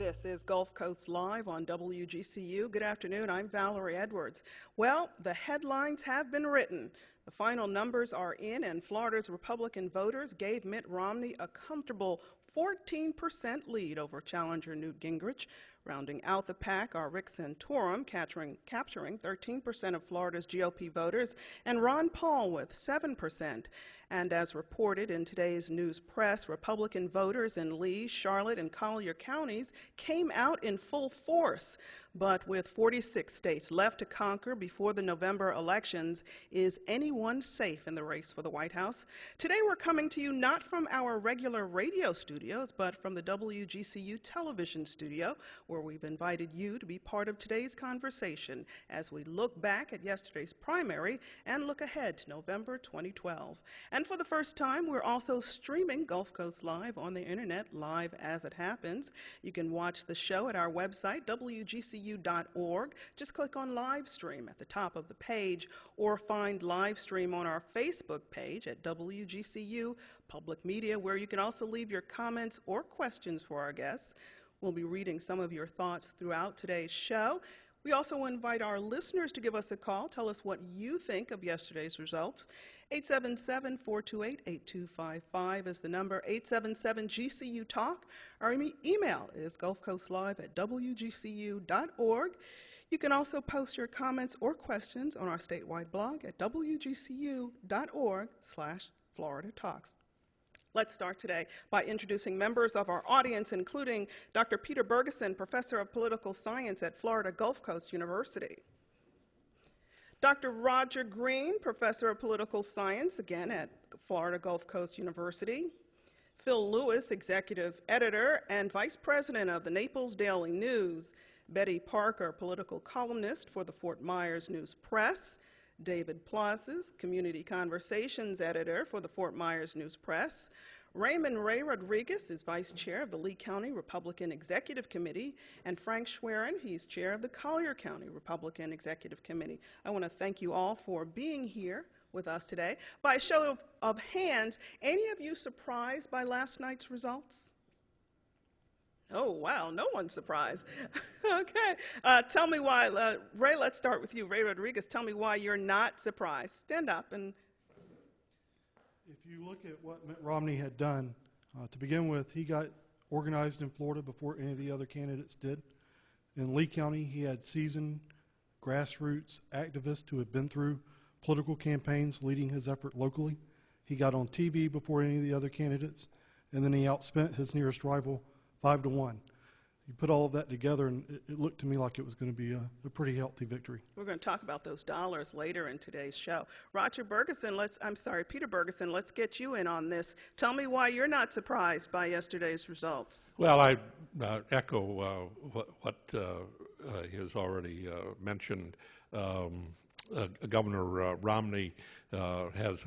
This is Gulf Coast Live on WGCU. Good afternoon. I'm Valerie Edwards. Well, the headlines have been written. The final numbers are in, and Florida's Republican voters gave Mitt Romney a comfortable 14% lead over challenger Newt Gingrich. Rounding out the pack are Rick Santorum capturing 13% of Florida's GOP voters, and Ron Paul with 7%. And as reported in today's news press, Republican voters in Lee, Charlotte, and Collier counties came out in full force. But with 46 states left to conquer before the November elections, is anyone safe in the race for the White House? Today we're coming to you not from our regular radio studios, but from the WGCU television studio, where we've invited you to be part of today's conversation as we look back at yesterday's primary and look ahead to November 2012. And for the first time, we're also streaming Gulf Coast Live on the internet, live as it happens. You can watch the show at our website, WGCU.org. Just click on live stream at the top of the page, or find live stream on our Facebook page at WGCU Public Media, where you can also leave your comments or questions for our guests. We'll be reading some of your thoughts throughout today's show. We also invite our listeners to give us a call. Tell us what you think of yesterday's results. 877-428-8255 is the number, 877-GCU-TALK. Our email is gulfcoastlive@wgcu.org. You can also post your comments or questions on our statewide blog at wgcu.org/Florida Talks. Let's start today by introducing members of our audience, including Dr. Peter Bergeson, Professor of Political Science at Florida Gulf Coast University. Dr. Roger Green, Professor of Political Science, again at Florida Gulf Coast University. Phil Lewis, Executive Editor and Vice President of the Naples Daily News. Betty Parker, Political Columnist for the Fort Myers News Press. David Plazas, Community Conversations Editor for the Fort Myers News Press. Raymond Ray Rodriguez is Vice Chair of the Lee County Republican Executive Committee, and Frank Schwerin, he's Chair of the Collier County Republican Executive Committee. I want to thank you all for being here with us today. By a show of hands, any of you surprised by last night's results? Oh, wow, no one's surprised. Okay, tell me why. Ray, let's start with you. Ray Rodriguez, tell me why you're not surprised. Stand up. And if you look at what Mitt Romney had done, to begin with, he got organized in Florida before any of the other candidates did. In Lee County, he had seasoned grassroots activists who had been through political campaigns leading his effort locally. He got on TV before any of the other candidates, and then he outspent his nearest rival 5-1. You put all of that together, and it looked to me like it was going to be a pretty healthy victory. We're going to talk about those dollars later in today's show. Peter Bergeson, let's get you in on this. Tell me why you're not surprised by yesterday's results. Well, I echo what he has already mentioned. Governor Romney has,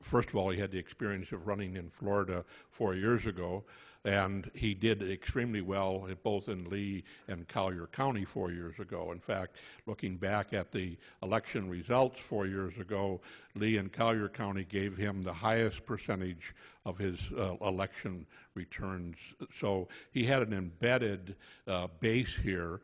first of all, he had the experience of running in Florida 4 years ago. And he did extremely well both in Lee and Collier County 4 years ago. In fact, looking back at the election results 4 years ago, Lee and Collier County gave him the highest percentage of his election returns. So he had an embedded base here,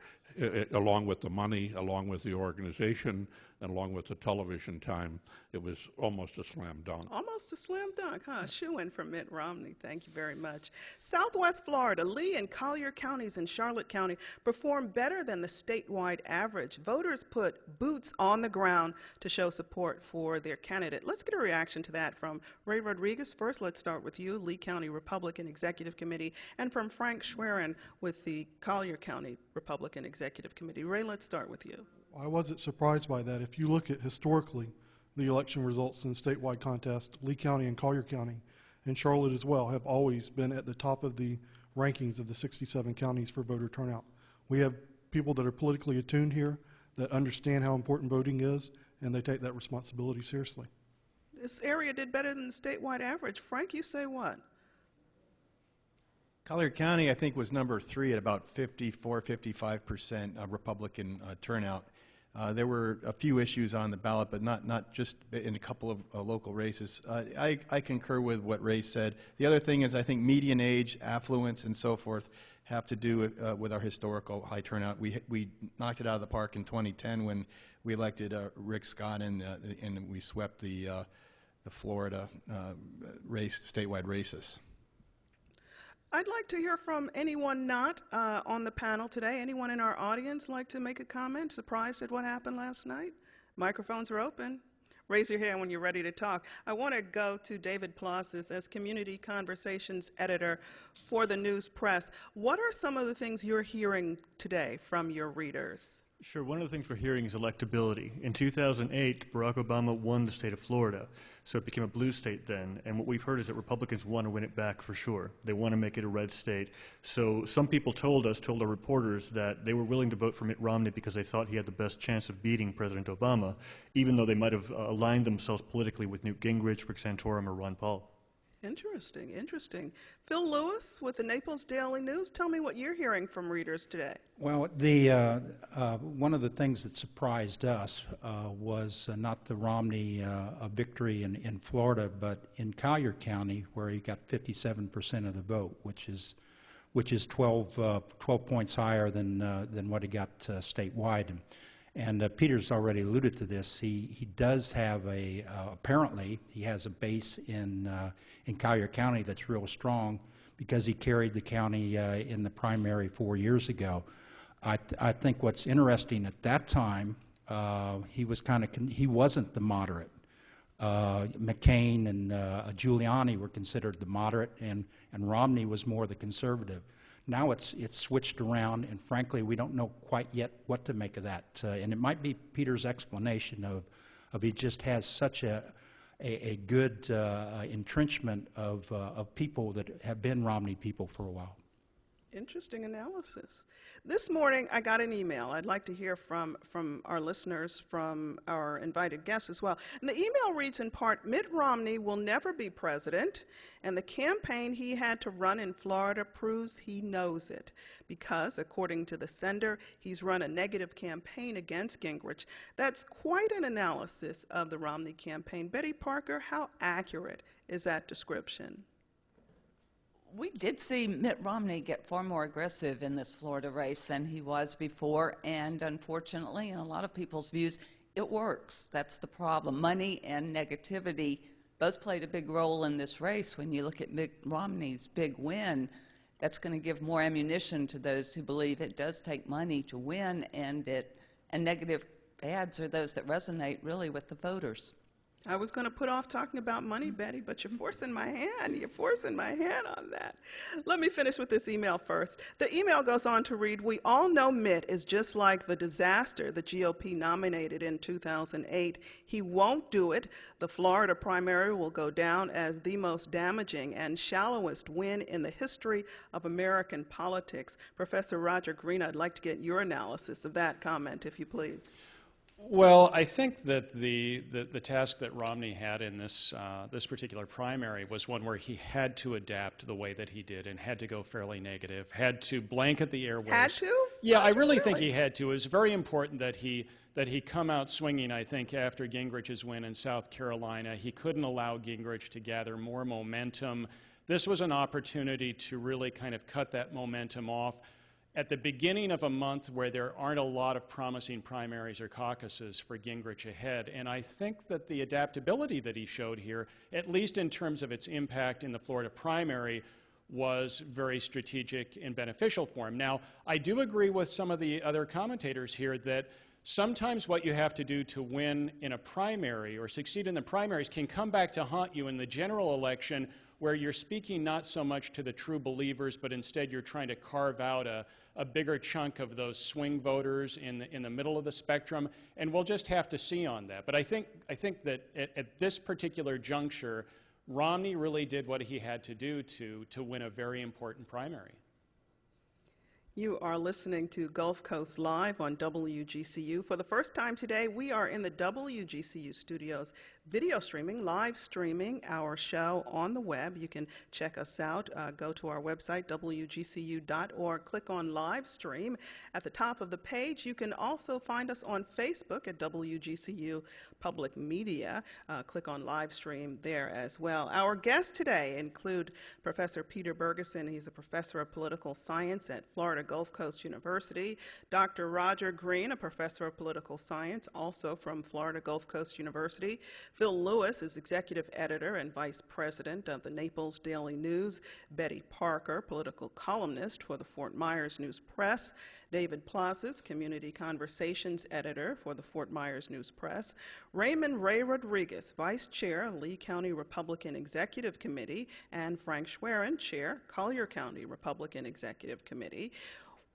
along with the money, along with the organization, and along with the television time. It was almost a slam dunk. Almost a slam dunk, huh? Shoo-in for Mitt Romney. Thank you very much. Southwest Florida, Lee and Collier counties and Charlotte County performed better than the statewide average. Voters put boots on the ground to show support for their candidate. Let's get a reaction to that from Ray Rodriguez. First, let's start with you, Lee County Republican Executive Committee, and from Frank Schwerin with the Collier County Republican Executive Committee. Ray, let's start with you. I wasn't surprised by that. If you look at historically the election results in statewide contests, Lee County and Collier County and Charlotte as well have always been at the top of the rankings of the 67 counties for voter turnout. We have people that are politically attuned here that understand how important voting is, and they take that responsibility seriously. This area did better than the statewide average. Frank, you say what? Collier County, I think, was number 3 at about 54, 55% Republican turnout. There were a few issues on the ballot, but not just in a couple of local races. I concur with what Ray said. The other thing is I think median age, affluence, and so forth have to do with our historical high turnout. We knocked it out of the park in 2010 when we elected Rick Scott, and we swept the Florida statewide races. I'd like to hear from anyone not on the panel today. Anyone in our audience like to make a comment? Surprised at what happened last night? Microphones are open. Raise your hand when you're ready to talk. I want to go to David Plazas as Community Conversations Editor for the News Press. What are some of the things you're hearing today from your readers? Sure. One of the things we're hearing is electability. In 2008, Barack Obama won the state of Florida, so it became a blue state then. And what we've heard is that Republicans want to win it back for sure. They want to make it a red state. So some people told our reporters, that they were willing to vote for Mitt Romney because they thought he had the best chance of beating President Obama, even though they might have aligned themselves politically with Newt Gingrich, Rick Santorum, or Ron Paul. Interesting, interesting. Phil Lewis with the Naples Daily News. Tell me what you're hearing from readers today. Well, one of the things that surprised us was not the Romney victory in Florida, but in Collier County, where he got 57% of the vote, which is 12 points higher than what he got statewide. And Peter's already alluded to this. He does have apparently he has a base in Collier County that's real strong because he carried the county in the primary 4 years ago. I think what's interesting at that time, he wasn't the moderate. McCain and Giuliani were considered the moderate, and Romney was more the conservative. Now it's switched around, and frankly, we don't know quite yet what to make of that. And it might be Peter's explanation of he just has such a good entrenchment of people that have been Romney people for a while. Interesting analysis. This morning, I got an email. I'd like to hear from our listeners, from our invited guests as well. And the email reads in part, Mitt Romney will never be president, and the campaign he had to run in Florida proves he knows it, because, according to the sender, he's run a negative campaign against Gingrich. That's quite an analysis of the Romney campaign. Betty Parker, how accurate is that description? We did see Mitt Romney get far more aggressive in this Florida race than he was before, and unfortunately, in a lot of people's views, it works. That's the problem. Money and negativity both played a big role in this race. When you look at Mitt Romney's big win, that's going to give more ammunition to those who believe it does take money to win, and negative ads are those that resonate really with the voters. I was going to put off talking about money, Betty, but you're forcing my hand. You're forcing my hand on that. Let me finish with this email first. The email goes on to read, we all know Mitt is just like the disaster the GOP nominated in 2008. He won't do it. The Florida primary will go down as the most damaging and shallowest win in the history of American politics. Professor Roger Green, I'd like to get your analysis of that comment, if you please. Well, I think that the task that Romney had in this particular primary was one where he had to adapt the way that he did and had to go fairly negative, had to blanket the airwaves. Had to? Yeah, I really think he had to. It was very important that he come out swinging, I think, after Gingrich's win in South Carolina. He couldn't allow Gingrich to gather more momentum. This was an opportunity to really kind of cut that momentum off at the beginning of a month where there aren't a lot of promising primaries or caucuses for Gingrich ahead. And I think that the adaptability that he showed here, at least in terms of its impact in the Florida primary, was very strategic and beneficial for him. Now, I do agree with some of the other commentators here that sometimes what you have to do to win in a primary or succeed in the primaries can come back to haunt you in the general election, where you're speaking not so much to the true believers, but instead you're trying to carve out a bigger chunk of those swing voters in the middle of the spectrum, and we'll just have to see on that. But I think that at this particular juncture, Romney really did what he had to do to win a very important primary. You are listening to Gulf Coast Live on WGCU. For the first time today, we are in the WGCU studios video streaming, live streaming our show on the web. You can check us out. Go to our website, wgcu.org, click on live stream. At the top of the page, you can also find us on Facebook at WGCU Public Media. Click on live stream there as well. Our guests today include Professor Peter Bergeson. He's a professor of political science at Florida Gulf Coast University. Dr. Roger Green, a professor of political science, also from Florida Gulf Coast University. Phil Lewis is executive editor and vice president of the Naples Daily News. Betty Parker, political columnist for the Fort Myers News Press. David Plazas, community conversations editor for the Fort Myers News Press. Raymond Ray Rodriguez, vice chair, Lee County Republican Executive Committee, and Frank Schwerin, chair, Collier County Republican Executive Committee.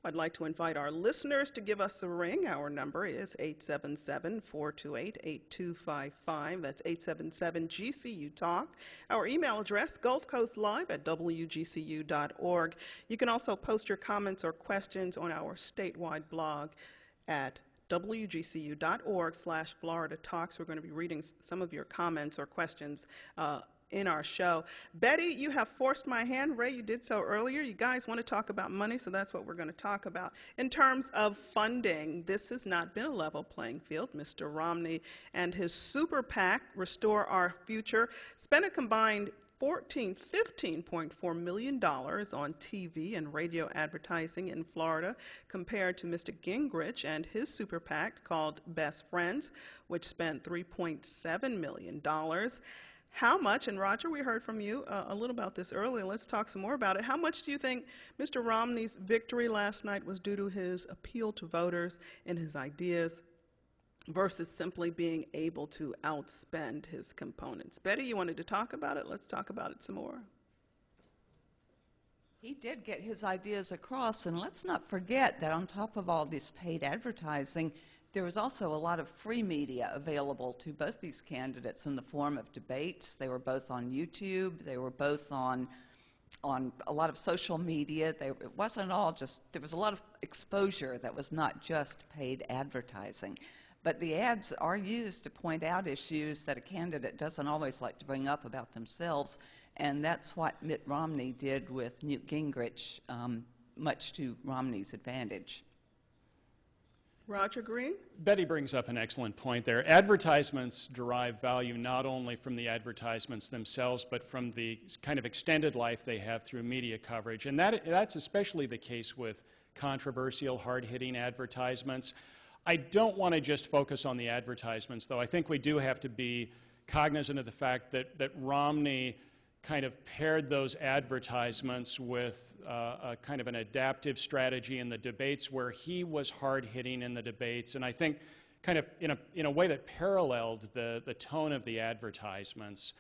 I'd like to invite our listeners to give us a ring. Our number is 877-428-8255. That's 877-GCU-TALK. Our email address, gulfcoastlive@wgcu.org. You can also post your comments or questions on our statewide blog at wgcu.org/Florida Talks. We're going to be reading some of your comments or questions in our show. Betty, you have forced my hand. Ray, you did so earlier. You guys want to talk about money, so that's what we're going to talk about. In terms of funding, this has not been a level playing field. Mr. Romney and his super PAC, Restore Our Future, spent a combined $15.4 million on TV and radio advertising in Florida, compared to Mr. Gingrich and his super PAC called Best Friends, which spent $3.7 million. How much, and Roger, we heard from you a little about this earlier, let's talk some more about it. How much do you think Mr. Romney's victory last night was due to his appeal to voters and his ideas versus simply being able to outspend his components? Betty, you wanted to talk about it? Let's talk about it some more. He did get his ideas across, and let's not forget that on top of all this paid advertising, there was also a lot of free media available to both these candidates in the form of debates. They were both on YouTube. They were both on a lot of social media. It wasn't all just, there was a lot of exposure that was not just paid advertising. But the ads are used to point out issues that a candidate doesn't always like to bring up about themselves, and that's what Mitt Romney did with Newt Gingrich, much to Romney's advantage. Roger Green? Betty brings up an excellent point there. Advertisements derive value not only from the advertisements themselves, but from the kind of extended life they have through media coverage. And that's especially the case with controversial, hard-hitting advertisements. I don't want to just focus on the advertisements, though. I think we do have to be cognizant of the fact that Romney kind of paired those advertisements with a kind of an adaptive strategy in the debates, where he was hard-hitting in the debates, and I think kind of in a way that paralleled the tone of the advertisements.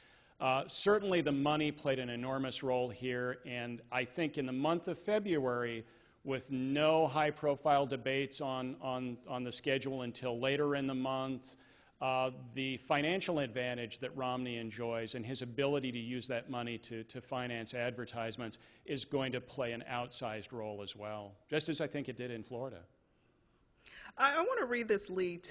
Certainly the money played an enormous role here, and I think in the month of February, with no high-profile debates on the schedule until later in the month, the financial advantage that Romney enjoys and his ability to use that money to finance advertisements is going to play an outsized role as well, just as I think it did in Florida. I want to read this lead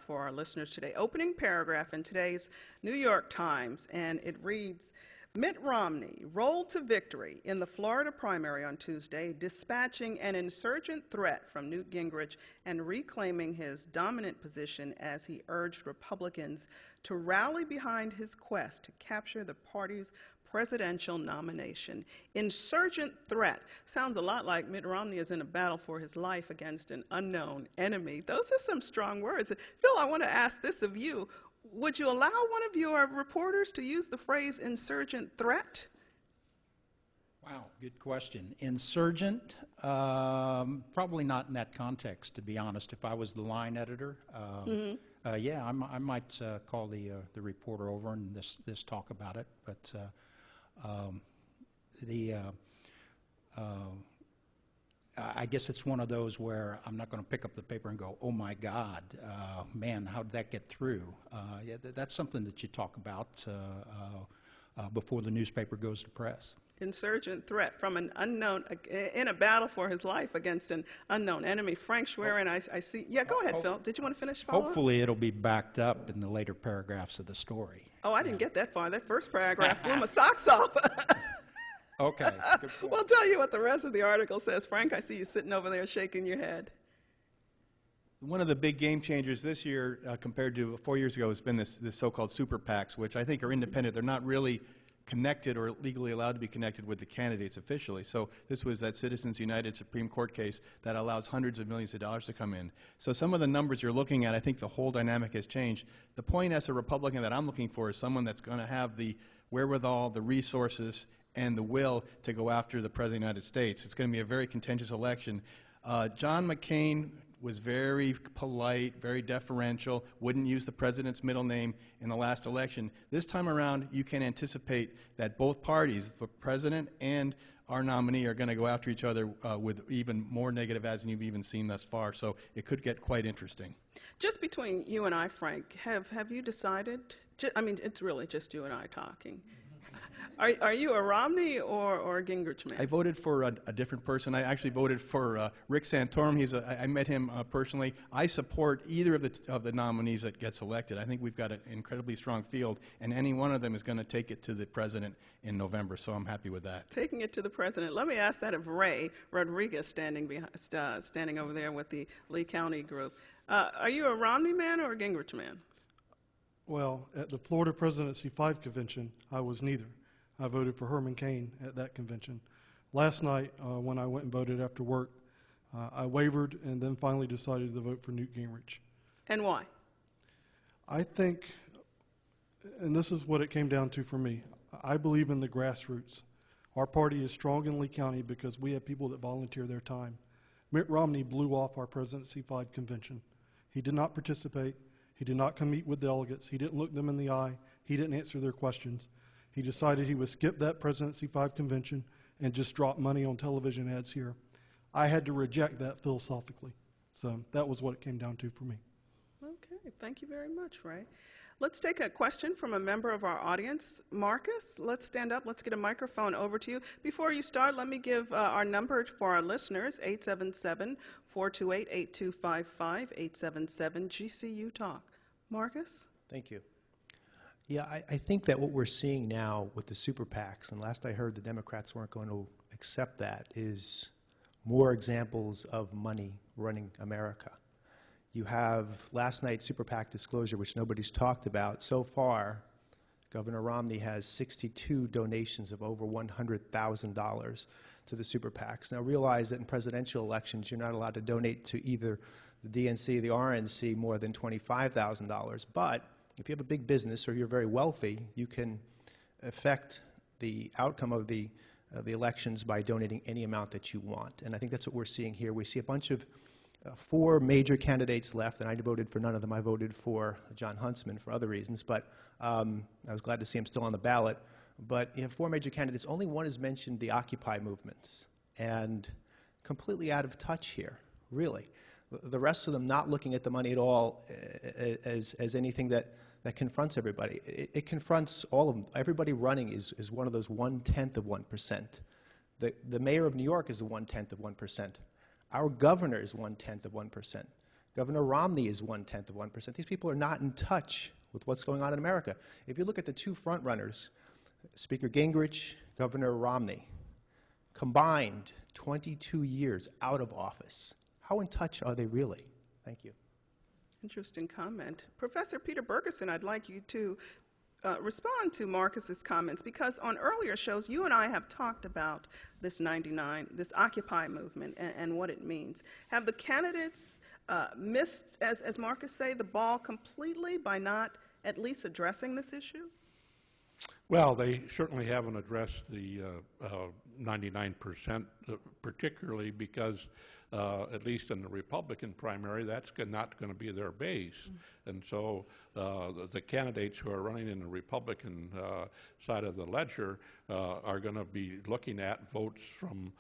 for our listeners today. Opening paragraph in today's New York Times, and it reads, Mitt Romney rolled to victory in the Florida primary on Tuesday, dispatching an insurgent threat from Newt Gingrich and reclaiming his dominant position as he urged Republicans to rally behind his quest to capture the party's presidential nomination. Insurgent threat sounds a lot like Mitt Romney is in a battle for his life against an unknown enemy. Those are some strong words. Phil, I want to ask this of you. Would you allow one of your reporters to use the phrase insurgent threat? Wow, good question. Insurgent? Probably not in that context, to be honest. If I was the line editor, yeah, I might call the reporter over and this talk about it. But I guess it's one of those where I'm not going to pick up the paper and go, oh my God, man, how did that get through? Yeah, that's something that you talk about before the newspaper goes to press. Insurgent threat from an unknown, in a battle for his life against an unknown enemy. Frank Schwerin, I see. Yeah, go ahead, Phil. Did you want to finish? Hopefully it'll be backed up in the later paragraphs of the story. Oh, I didn't get that far. That first paragraph blew my socks off. Okay, good point. We'll tell you what the rest of the article says. Frank, I see you sitting over there shaking your head. One of the big game changers this year compared to 4 years ago has been this so-called super PACs, which I think are independent. They're not really connected or legally allowed to be connected with the candidates officially. So this was that Citizens United Supreme Court case that allows hundreds of millions of dollars to come in. So some of the numbers you're looking at, I think the whole dynamic has changed. The point as a Republican that I'm looking for is someone that's going to have the wherewithal, the resources, and the will to go after the President of the United States. It's going to be a very contentious election. John McCain was very polite, very deferential, wouldn't use the president's middle name in the last election. This time around, you can anticipate that both parties, the president and our nominee, are going to go after each other with even more negative ads than you've even seen thus far. So it could get quite interesting. Just between you and I, Frank, have you decided? I mean, it's really just you and I talking. Are you a Romney or a Gingrich man? I voted for a different person. I actually voted for Rick Santorum. I met him personally. I support either of the nominees that gets elected. I think we've got an incredibly strong field, and any one of them is going to take it to the president in November, so I'm happy with that. Taking it to the president. Let me ask that of Ray Rodriguez, standing over there with the Lee County group. Are you a Romney man or a Gingrich man? Well, at the Florida Presidency 5 convention, I was neither. I voted for Herman Cain at that convention. Last night, when I went and voted after work, I wavered and then finally decided to vote for Newt Gingrich. And why? I think, and this is what it came down to for me, I believe in the grassroots. Our party is strong in Lee County because we have people that volunteer their time. Mitt Romney blew off our Presidency 5 convention. He did not participate. He did not come meet with delegates. He didn't look them in the eye. He didn't answer their questions. He decided he would skip that Presidency 5 convention and just drop money on television ads here. I had to reject that philosophically. So that was what it came down to for me. Okay, thank you very much, Ray. Let's take a question from a member of our audience. Marcus, let's stand up. Let's get a microphone over to you. Before you start, let me give our number for our listeners, 877-428-8255, 877-GCU Talk. Marcus? Thank you. Yeah, I think that what we're seeing now with the super PACs, and last I heard the Democrats weren't going to accept that, is more examples of money running America. You have last night's super PAC disclosure, which nobody's talked about. So far, Governor Romney has 62 donations of over $100,000 to the super PACs. Now realize that in presidential elections, you're not allowed to donate to either the DNC or the RNC more than $25,000, but if you have a big business or you're very wealthy, you can affect the outcome of the elections by donating any amount that you want. And I think that's what we're seeing here. We see a bunch of 4 major candidates left, and I voted for none of them. I voted for John Huntsman for other reasons, but I was glad to see him still on the ballot. But you have 4 major candidates. Only one has mentioned the Occupy movements, and completely out of touch here, really. The rest of them not looking at the money at all as anything that confronts everybody. It confronts all of them. Everybody running is one of those 1/10 of 1%. The mayor of New York is a 1/10 of 1%. Our governor is 1/10 of 1%. Governor Romney is 1/10 of 1%. These people are not in touch with what's going on in America. If you look at the 2 front runners, Speaker Gingrich, Governor Romney, combined 22 years out of office. How in touch are they really? Thank you. Interesting comment. Professor Peter Bergeson, I'd like you to respond to Marcus's comments, because on earlier shows, you and I have talked about this Occupy movement and what it means. Have the candidates missed, as Marcus say, the ball completely by not at least addressing this issue? Well, they certainly haven't addressed the 99%, particularly because, at least in the Republican primary, that's not going to be their base. And so the candidates who are running in the Republican side of the ledger are going to be looking at votes from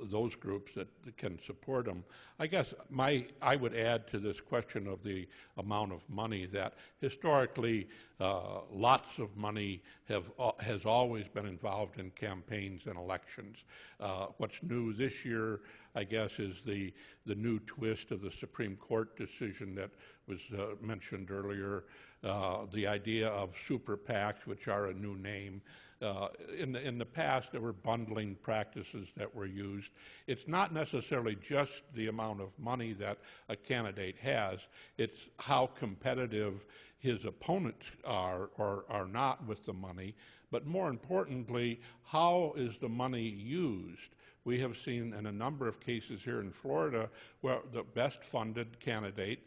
those groups that can support them. I guess I would add to this question of the amount of money that historically lots of money has always been involved in campaigns and elections. What's new this year, I guess, is the new twist of the Supreme Court decision that was mentioned earlier, the idea of super PACs, which are a new name. In the past, there were bundling practices that were used. It's not necessarily just the amount of money that a candidate has, it's how competitive his opponents are or are not with the money, but more importantly, how is the money used? We have seen in a number of cases here in Florida where the best funded candidate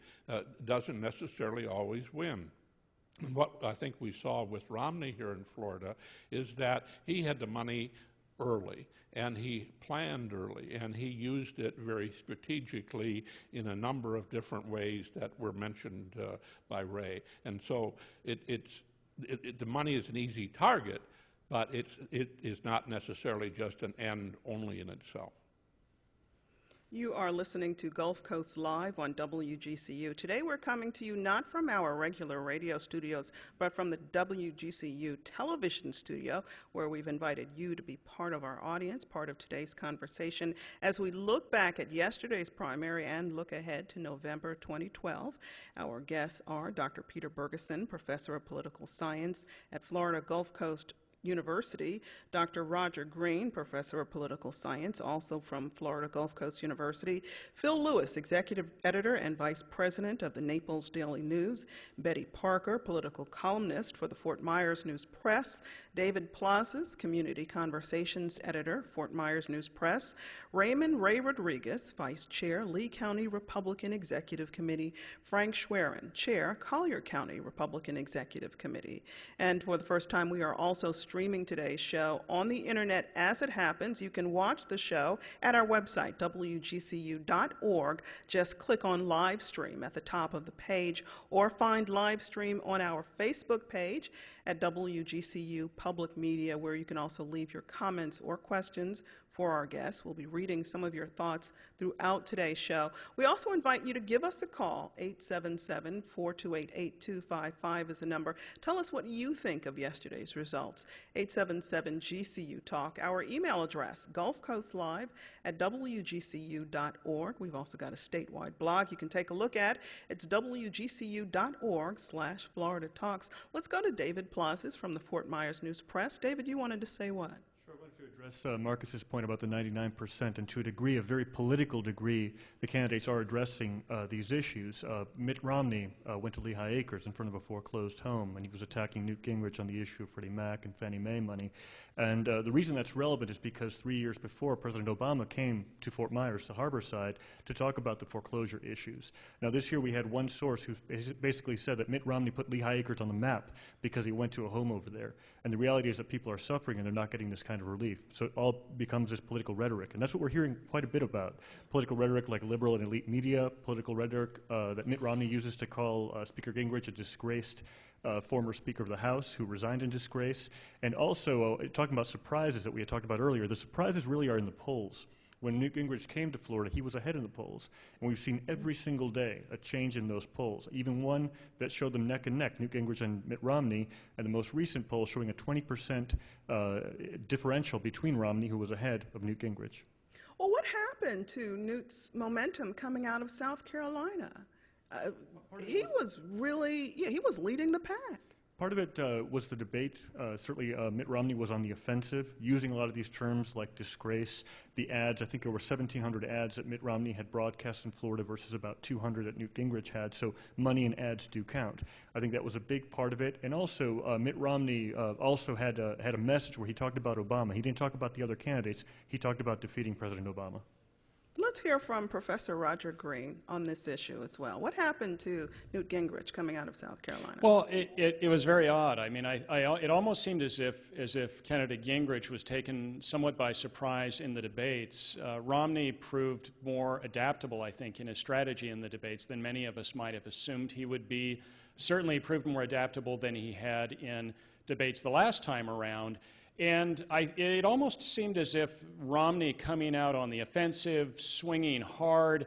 doesn't necessarily always win. And what I think we saw with Romney here in Florida is that he had the money early, and he planned early, and he used it very strategically in a number of different ways that were mentioned by Ray. And so the money is an easy target, but it is not necessarily just an end only in itself. You are listening to Gulf Coast Live on WGCU. Today we're coming to you not from our regular radio studios, but from the WGCU television studio, where we've invited you to be part of our audience, part of today's conversation, as we look back at yesterday's primary and look ahead to November 2012. Our guests are Dr. Peter Bergeson, Professor of Political Science at Florida Gulf Coast University, Dr. Roger Green, Professor of Political Science, also from Florida Gulf Coast University, Phil Lewis, Executive Editor and Vice President of the Naples Daily News, Betty Parker, Political Columnist for the Fort Myers News Press, David Plazas, Community Conversations Editor, Fort Myers News Press, Raymond Ray Rodriguez, Vice Chair, Lee County Republican Executive Committee, Frank Schwerin, Chair, Collier County Republican Executive Committee. And for the first time, we are also streaming today's show on the internet as it happens. You can watch the show at our website, wgcu.org. Just click on live stream at the top of the page, or find live stream on our Facebook page at WGCU Public Media, where you can also leave your comments or questions for our guests. We'll be reading some of your thoughts throughout today's show. We also invite you to give us a call. 877-428-8255 is the number. Tell us what you think of yesterday's results. 877-GCU Talk. Our email address, gulfcoastlive@wgcu.org. We've also got a statewide blog you can take a look at. It's wgcu.org/Florida Talks. Let's go to David Plazas from the Fort Myers News Press. David, you wanted to say what? Sure, I wanted to address Marcus's point about the 99%, and to a degree, a very political degree, the candidates are addressing these issues. Mitt Romney went to Lehigh Acres in front of a foreclosed home, and he was attacking Newt Gingrich on the issue of Freddie Mac and Fannie Mae money. And the reason that's relevant is because 3 years before, President Obama came to Fort Myers, the harbor side, to talk about the foreclosure issues. Now, this year we had one source who basically said that Mitt Romney put Lehigh Acres on the map because he went to a home over there. And the reality is that people are suffering and they're not getting this kind of relief. So it all becomes this political rhetoric. And that's what we're hearing quite a bit about. Political rhetoric like liberal and elite media, political rhetoric that Mitt Romney uses to call Speaker Gingrich a disgraced former Speaker of the House who resigned in disgrace. And also talking about surprises that we had talked about earlier, the surprises really are in the polls. When Newt Gingrich came to Florida, he was ahead in the polls. And we've seen every single day a change in those polls, even one that showed them neck and neck, Newt Gingrich and Mitt Romney, and the most recent poll showing a 20% differential between Romney, who was ahead of Newt Gingrich. Well, what happened to Newt's momentum coming out of South Carolina? He was leading the pack. Part of it was the debate. Certainly Mitt Romney was on the offensive, using a lot of these terms like disgrace, the ads. I think there were 1,700 ads that Mitt Romney had broadcast in Florida versus about 200 that Newt Gingrich had, so money and ads do count. I think that was a big part of it. And also, Mitt Romney also had a message where he talked about Obama. He didn't talk about the other candidates. He talked about defeating President Obama. Let's hear from Professor Roger Green on this issue as well. What happened to Newt Gingrich coming out of South Carolina? Well, it was very odd. I mean, it almost seemed as if candidate Gingrich was taken somewhat by surprise in the debates. Romney proved more adaptable, I think, in his strategy in the debates than many of us might have assumed he would be. Certainly proved more adaptable than he had in debates the last time around. And it almost seemed as if Romney coming out on the offensive, swinging hard,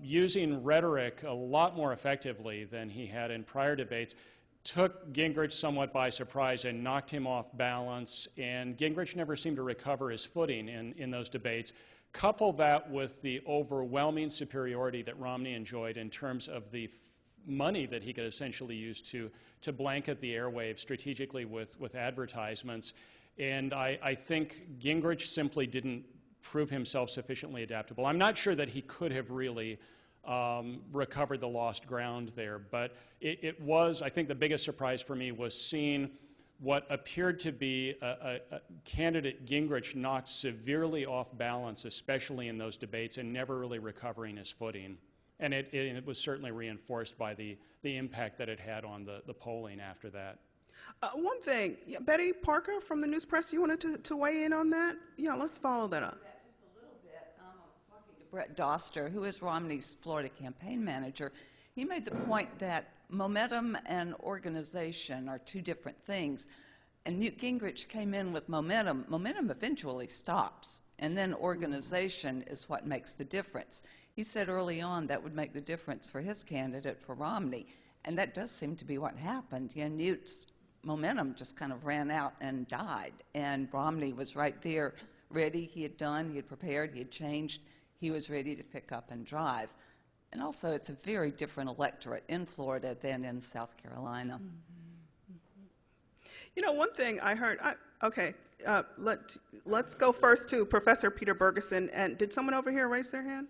using rhetoric a lot more effectively than he had in prior debates, took Gingrich somewhat by surprise and knocked him off balance, and Gingrich never seemed to recover his footing in those debates. Couple that with the overwhelming superiority that Romney enjoyed in terms of the money that he could essentially use to blanket the airwaves strategically with advertisements. And I think Gingrich simply didn't prove himself sufficiently adaptable. I'm not sure that he could have really recovered the lost ground there, but it was, I think the biggest surprise for me was seeing what appeared to be a candidate Gingrich knocked severely off balance, especially in those debates, and never really recovering his footing. And it was certainly reinforced by the impact that it had on the polling after that. One thing, Betty Parker from the News Press, you wanted to weigh in on that? Yeah, let's follow that up. Just a little bit. I was talking to Brett Doster, who is Romney's Florida campaign manager. He made the point that momentum and organization are two different things. And Newt Gingrich came in with momentum. Momentum eventually stops, and then organization is what makes the difference. He said early on that would make the difference for his candidate, for Romney, and that does seem to be what happened. You know, Newt's momentum just kind of ran out and died, and Romney was right there, ready. He had prepared, he had changed. He was ready to pick up and drive. And also, it's a very different electorate in Florida than in South Carolina. Mm-hmm. You know, one thing I heard, let's go first to Professor Peter Bergeson. And did someone over here raise their hand?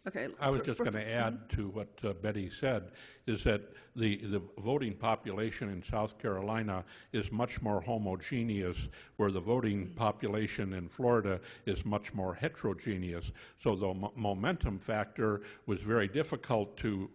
Okay. I was just going to add to what Betty said, is that the voting population in South Carolina is much more homogeneous, where the voting population in Florida is much more heterogeneous. So the momentum factor was very difficult to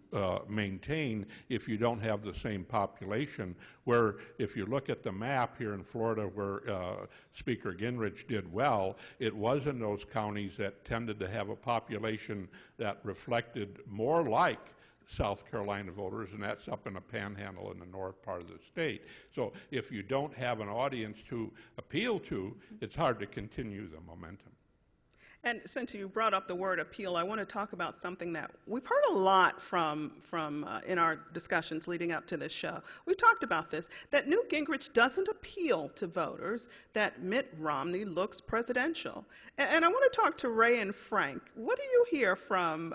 maintain if you don't have the same population, where if you look at the map here in Florida where Speaker Gingrich did well, it was in those counties that tended to have a population that reflected more like South Carolina voters, and that's up in the panhandle in the north part of the state. So if you don't have an audience to appeal to, it's hard to continue the momentum. And since you brought up the word appeal, I want to talk about something that we've heard a lot from in our discussions leading up to this show. We've talked about this, that Newt Gingrich doesn't appeal to voters, that Mitt Romney looks presidential. And I want to talk to Ray and Frank. What do you hear from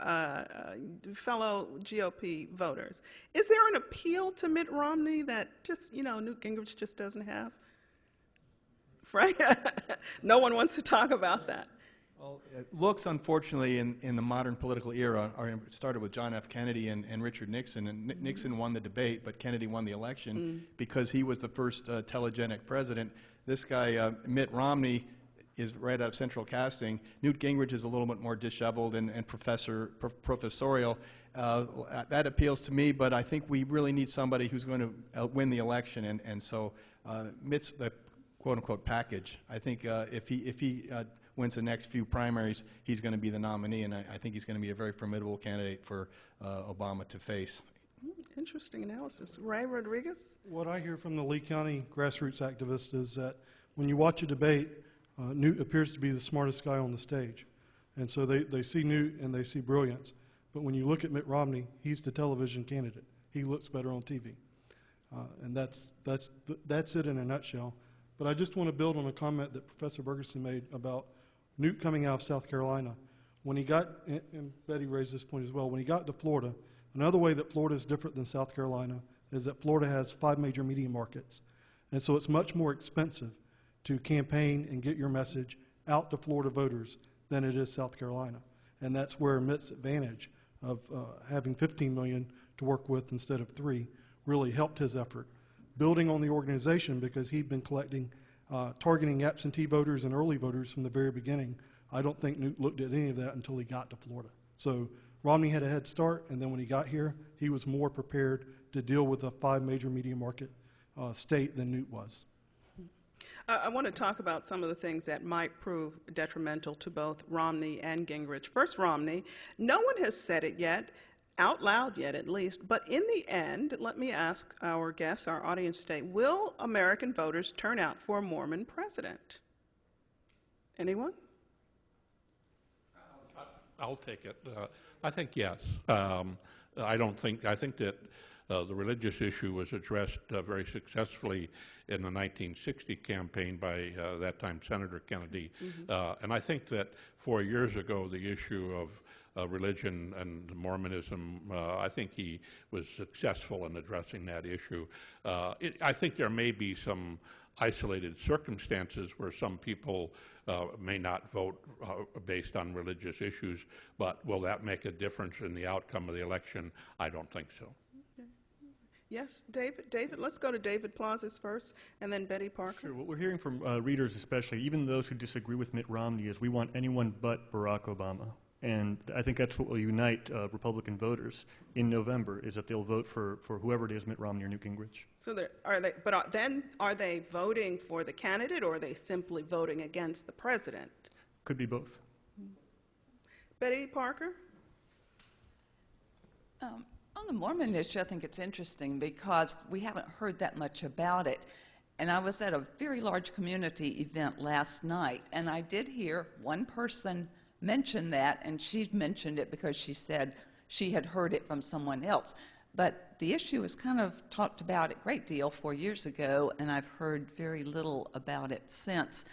fellow GOP voters? Is there an appeal to Mitt Romney that just, Newt Gingrich just doesn't have? Frank? No one wants to talk about that. Well, looks, unfortunately, in the modern political era, started with John F. Kennedy and Richard Nixon. And Nixon won the debate, but Kennedy won the election because he was the first telegenic president. This guy, Mitt Romney, is right out of central casting. Newt Gingrich is a little bit more disheveled and professorial. That appeals to me, but I think we really need somebody who's going to win the election. And so Mitt's the quote-unquote package. I think if he wins the next few primaries, he's going to be the nominee, and I think he's going to be a very formidable candidate for Obama to face. Interesting analysis. Ray Rodriguez? What I hear from the Lee County grassroots activists is that when you watch a debate, Newt appears to be the smartest guy on the stage. And so they see Newt and they see brilliance. But when you look at Mitt Romney, he's the television candidate. He looks better on TV. And that's it in a nutshell. But I just want to build on a comment that Professor Bergeson made about Newt coming out of South Carolina. When he got, and Betty raised this point as well, when he got to Florida, another way that Florida is different than South Carolina is that Florida has 5 major media markets. And so it's much more expensive to campaign and get your message out to Florida voters than it is South Carolina. And that's where Mitt's advantage of having 15 million to work with instead of 3 really helped his effort. Building on the organization, because he'd been collecting targeting absentee voters and early voters from the very beginning. I don't think Newt looked at any of that until he got to Florida. So Romney had a head start, and then when he got here, he was more prepared to deal with a 5 major media market state than Newt was. I want to talk about some of the things that might prove detrimental to both Romney and Gingrich. First, Romney. No one has said it yet, out loud yet at least, but in the end, let me ask our guests, our audience today, will American voters turn out for a Mormon president? Anyone? I'll take it. I think yes. I think that the religious issue was addressed very successfully in the 1960 campaign by that time Senator Kennedy. And I think that 4 years ago, the issue of religion and Mormonism, I think he was successful in addressing that issue. I think there may be some isolated circumstances where some people may not vote based on religious issues, but will that make a difference in the outcome of the election? I don't think so. Okay. Yes, David. David, let's go to David Plazas first, and then Betty Parker. Sure. What we're hearing from readers especially, even those who disagree with Mitt Romney, is we want anyone but Barack Obama. And I think that's what will unite Republican voters in November, is that they'll vote for whoever it is, Mitt Romney or Newt Gingrich. So then are they voting for the candidate, or are they simply voting against the president? Could be both. Betty Parker? On the Mormon issue, I think it's interesting because we haven't heard that much about it. And I was at a very large community event last night, and I did hear one person mention that, and she mentioned it because she said she had heard it from someone else. But the issue was kind of talked about a great deal 4 years ago, and I've heard very little about it since.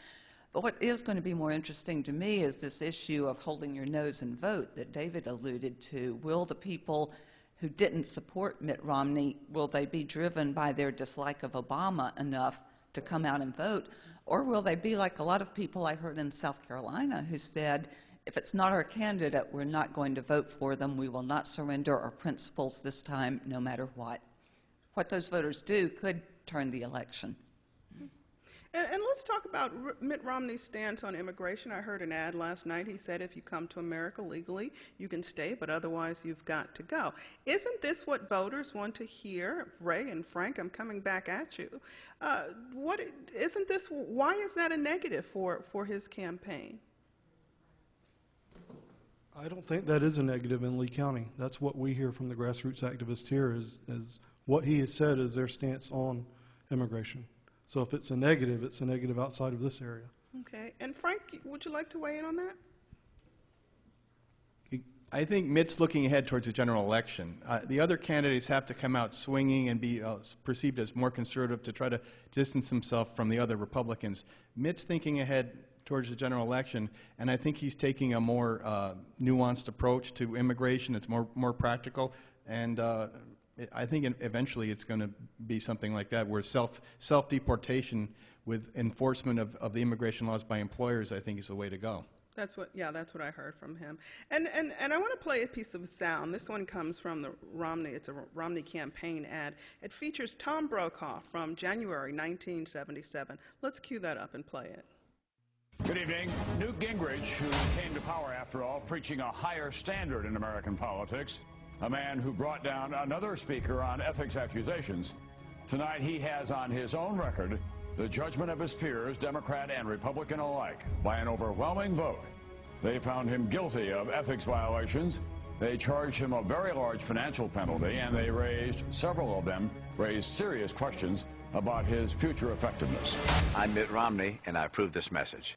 But what is going to be more interesting to me is this issue of holding your nose and vote that David alluded to. Will the people who didn't support Mitt Romney, will they be driven by their dislike of Obama enough to come out and vote? Or will they be like a lot of people I heard in South Carolina who said, if it's not our candidate, we're not going to vote for them. We will not surrender our principles this time, no matter what. What those voters do could turn the election. And let's talk about Mitt Romney's stance on immigration. I heard an ad last night. He said if you come to America legally, you can stay, but otherwise you've got to go. Isn't this what voters want to hear? Ray and Frank, I'm coming back at you. Why is that a negative for his campaign? I don't think that is a negative in Lee County. That's what we hear from the grassroots activists here is what he has said is their stance on immigration. So if it's a negative outside of this area. Okay. And Frank, would you like to weigh in on that? I think Mitt's looking ahead towards the general election. The other candidates have to come out swinging and be perceived as more conservative to try to distance himself from the other Republicans. Mitt's thinking ahead towards the general election, and I think he's taking a more nuanced approach to immigration. It's more practical, and I think eventually it's going to be something like that, where self-deportation with enforcement of the immigration laws by employers, I think, is the way to go. That's what I heard from him. And I want to play a piece of sound. This one comes from the Romney. It's a Romney campaign ad. It features Tom Brokaw from January 1977. Let's cue that up and play it. Good evening. Newt Gingrich, who came to power, after all, preaching a higher standard in American politics, a man who brought down another speaker on ethics accusations. Tonight, he has on his own record the judgment of his peers, Democrat and Republican alike, by an overwhelming vote. They found him guilty of ethics violations. They charged him a very large financial penalty, and they several of them raised serious questions about his future effectiveness. I'm Mitt Romney, and I approve this message.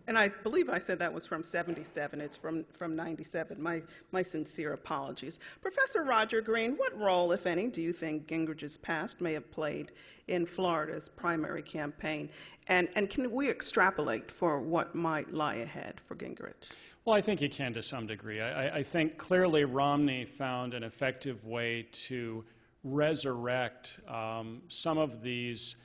And I believe I said that was from 77. It's from 97. My sincere apologies. Professor Roger Green, what role, if any, do you think Gingrich's past may have played in Florida's primary campaign? And can we extrapolate for what might lie ahead for Gingrich? Well, I think you can to some degree. I think clearly Romney found an effective way to resurrect some of these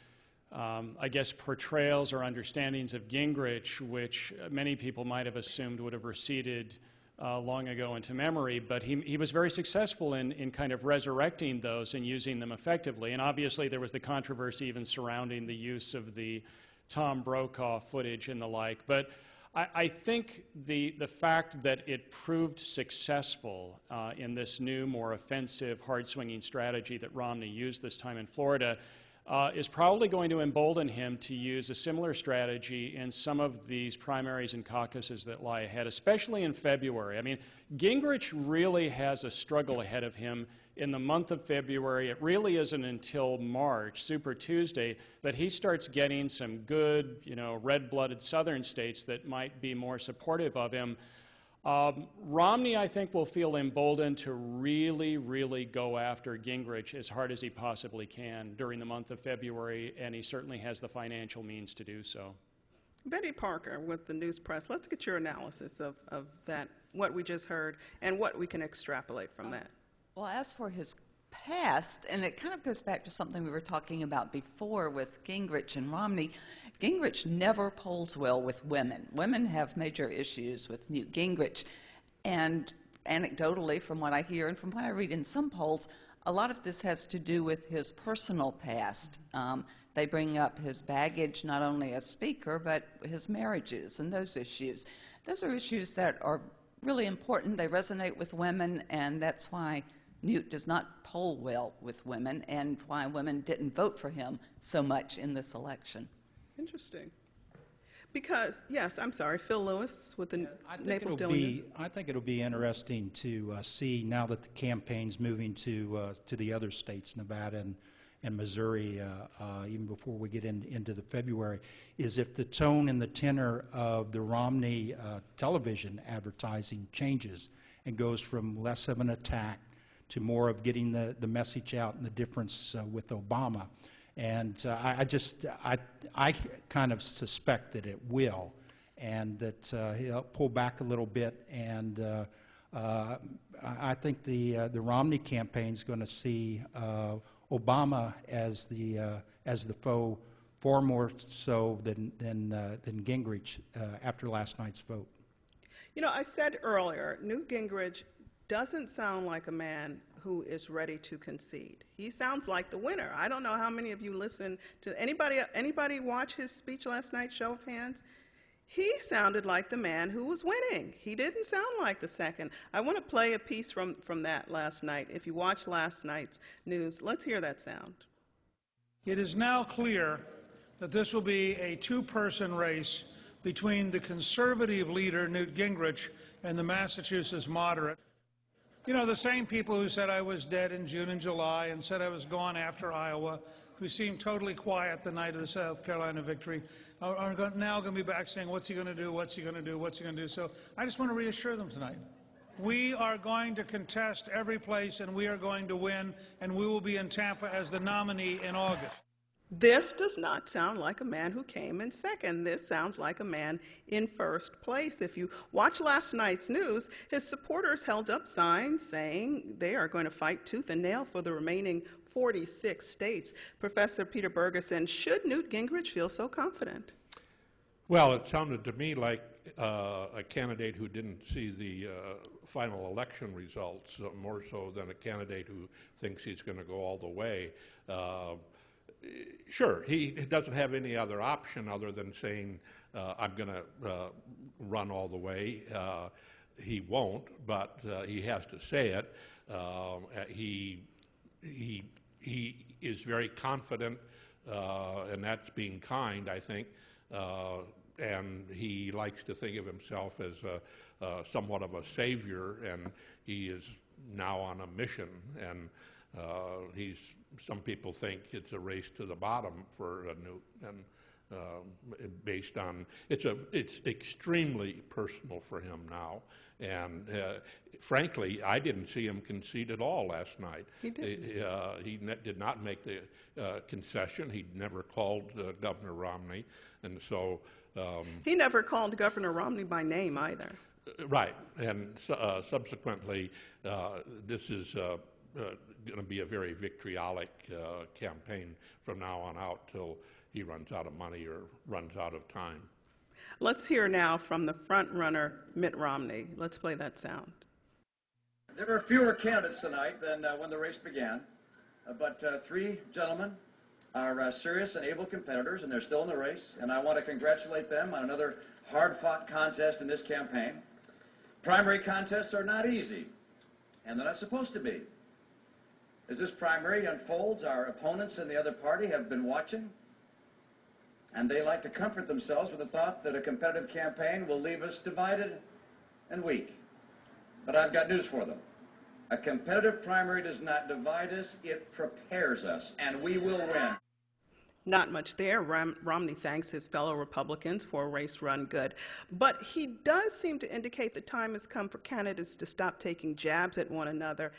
I guess, portrayals or understandings of Gingrich, which many people might have assumed would have receded long ago into memory, but he was very successful in kind of resurrecting those and using them effectively. And obviously there was the controversy even surrounding the use of the Tom Brokaw footage and the like. But I think the fact that it proved successful in this new, more offensive, hard-swinging strategy that Romney used this time in Florida is probably going to embolden him to use a similar strategy in some of these primaries and caucuses that lie ahead, especially in February. I mean, Gingrich really has a struggle ahead of him in the month of February. It really isn't until March, Super Tuesday, that he starts getting some good, red-blooded southern states that might be more supportive of him. Romney, I think, will feel emboldened to really, really go after Gingrich as hard as he possibly can during the month of February, and he certainly has the financial means to do so. Betty Parker with the News Press, let's get your analysis of that, what we just heard, and what we can extrapolate from that. Well, as for his past, and it kind of goes back to something we were talking about before with Gingrich and Romney, Gingrich never polls well with women. Women have major issues with Newt Gingrich. And anecdotally, from what I hear and from what I read in some polls, a lot of this has to do with his personal past. They bring up his baggage, not only as speaker, but his marriages and those issues. Those are issues that are really important. They resonate with women, and that's why Newt does not poll well with women and why women didn't vote for him so much in this election. Interesting. Because, yes, I'm sorry, Phil Lewis with the Naples Daily News. I think it'll be interesting to see now that the campaign's moving to the other states, Nevada and Missouri, even before we get into the February, is if the tone and the tenor of the Romney television advertising changes and goes from less of an attack to more of getting the message out and the difference with Obama. And I kind of suspect that it will, and that he'll pull back a little bit. And I think the Romney campaign is going to see Obama as the foe far more so than Gingrich after last night's vote. I said earlier, Newt Gingrich doesn't sound like a man who is ready to concede. He sounds like the winner. I don't know how many of you listened to anybody watch his speech last night, show of hands? He sounded like the man who was winning. He didn't sound like the second. I want to play a piece from that last night. If you watched last night's news, let's hear that sound. It is now clear that this will be a two-person race between the conservative leader, Newt Gingrich, and the Massachusetts moderate. The same people who said I was dead in June and July and said I was gone after Iowa, who seemed totally quiet the night of the South Carolina victory, are now going to be back saying, what's he going to do, what's he going to do, what's he going to do? So I just want to reassure them tonight. We are going to contest every place, and we are going to win, and we will be in Tampa as the nominee in August. This does not sound like a man who came in second. This sounds like a man in first place. If you watch last night's news, his supporters held up signs saying they are going to fight tooth and nail for the remaining 46 states. Professor Peter Bergeson, should Newt Gingrich feel so confident? Well, it sounded to me like a candidate who didn't see the final election results, more so than a candidate who thinks he's going to go all the way. Sure, he doesn't have any other option other than saying, I'm going to run all the way. He won't, but he has to say it. He is very confident, and that's being kind, I think, and he likes to think of himself as somewhat of a savior, and he is now on a mission, and some people think it's a race to the bottom for Newt, and based on it's extremely personal for him now. And frankly, I didn't see him concede at all last night. He did. He did not make the concession. He never called Governor Romney, and so he never called Governor Romney by name either. Right, and subsequently, this is going to be a very vitriolic campaign from now on out till he runs out of money or runs out of time. Let's hear now from the front runner, Mitt Romney. Let's play that sound. There were fewer candidates tonight than when the race began, but three gentlemen are serious and able competitors, and they're still in the race, and I want to congratulate them on another hard-fought contest in this campaign. Primary contests are not easy, and they're not supposed to be. As this primary unfolds, our opponents in the other party have been watching, and they like to comfort themselves with the thought that a competitive campaign will leave us divided and weak. But I've got news for them. A competitive primary does not divide us, it prepares us, and we will win. Not much there. Romney thanks his fellow Republicans for a race run good. But he does seem to indicate the time has come for candidates to stop taking jabs at one another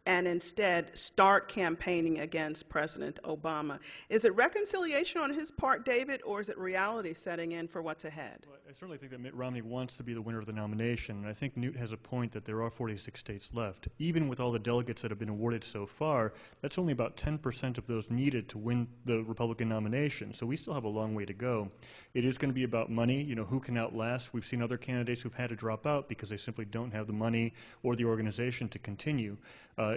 and instead start campaigning against President Obama. Is it reconciliation on his part, David, or is it reality setting in for what's ahead? Well, I certainly think that Mitt Romney wants to be the winner of the nomination, and I think Newt has a point that there are 46 states left. Even with all the delegates that have been awarded so far, that's only about 10% of those needed to win the Republican nomination, so we still have a long way to go. It is going to be about money, you know, who can outlast. We've seen other candidates who've had to drop out because they simply don't have the money or the organization to continue.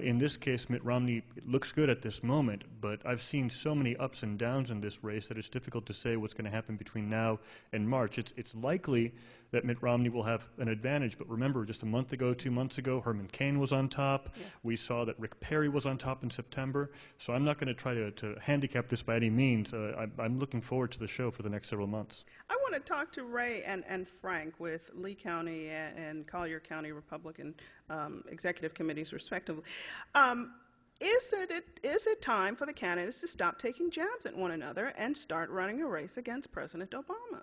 In this case, Mitt Romney looks good at this moment, but I've seen so many ups and downs in this race that it's difficult to say what's going to happen between now and March. It's likely that Mitt Romney will have an advantage, but remember, just a month ago, 2 months ago, Herman Cain was on top. Yeah. We saw that Rick Perry was on top in September, so I'm not going to try to handicap this by any means. I'm looking forward to the show for the next several months. I want to talk to Ray and Frank with Lee County and Collier County Republican executive committees, respectively. Is it time for the candidates to stop taking jabs at one another and start running a race against President Obama?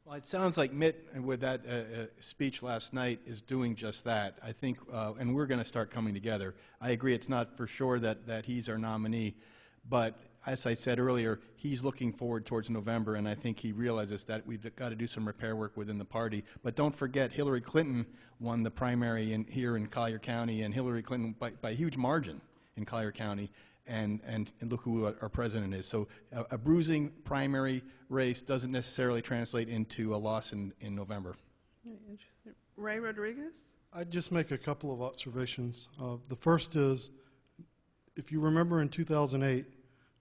Well, it sounds like Mitt, with that speech last night, is doing just that. I think, and we're going to start coming together. I agree it's not for sure that he's our nominee, but as I said earlier, he's looking forward towards November, and I think he realizes that we've got to do some repair work within the party. But don't forget, Hillary Clinton won the primary here in Collier County, and Hillary Clinton by a huge margin in Collier County. And look who our president is. So a bruising primary race doesn't necessarily translate into a loss in November. Ray Rodriguez? I'd just make a couple of observations. The first is, if you remember in 2008,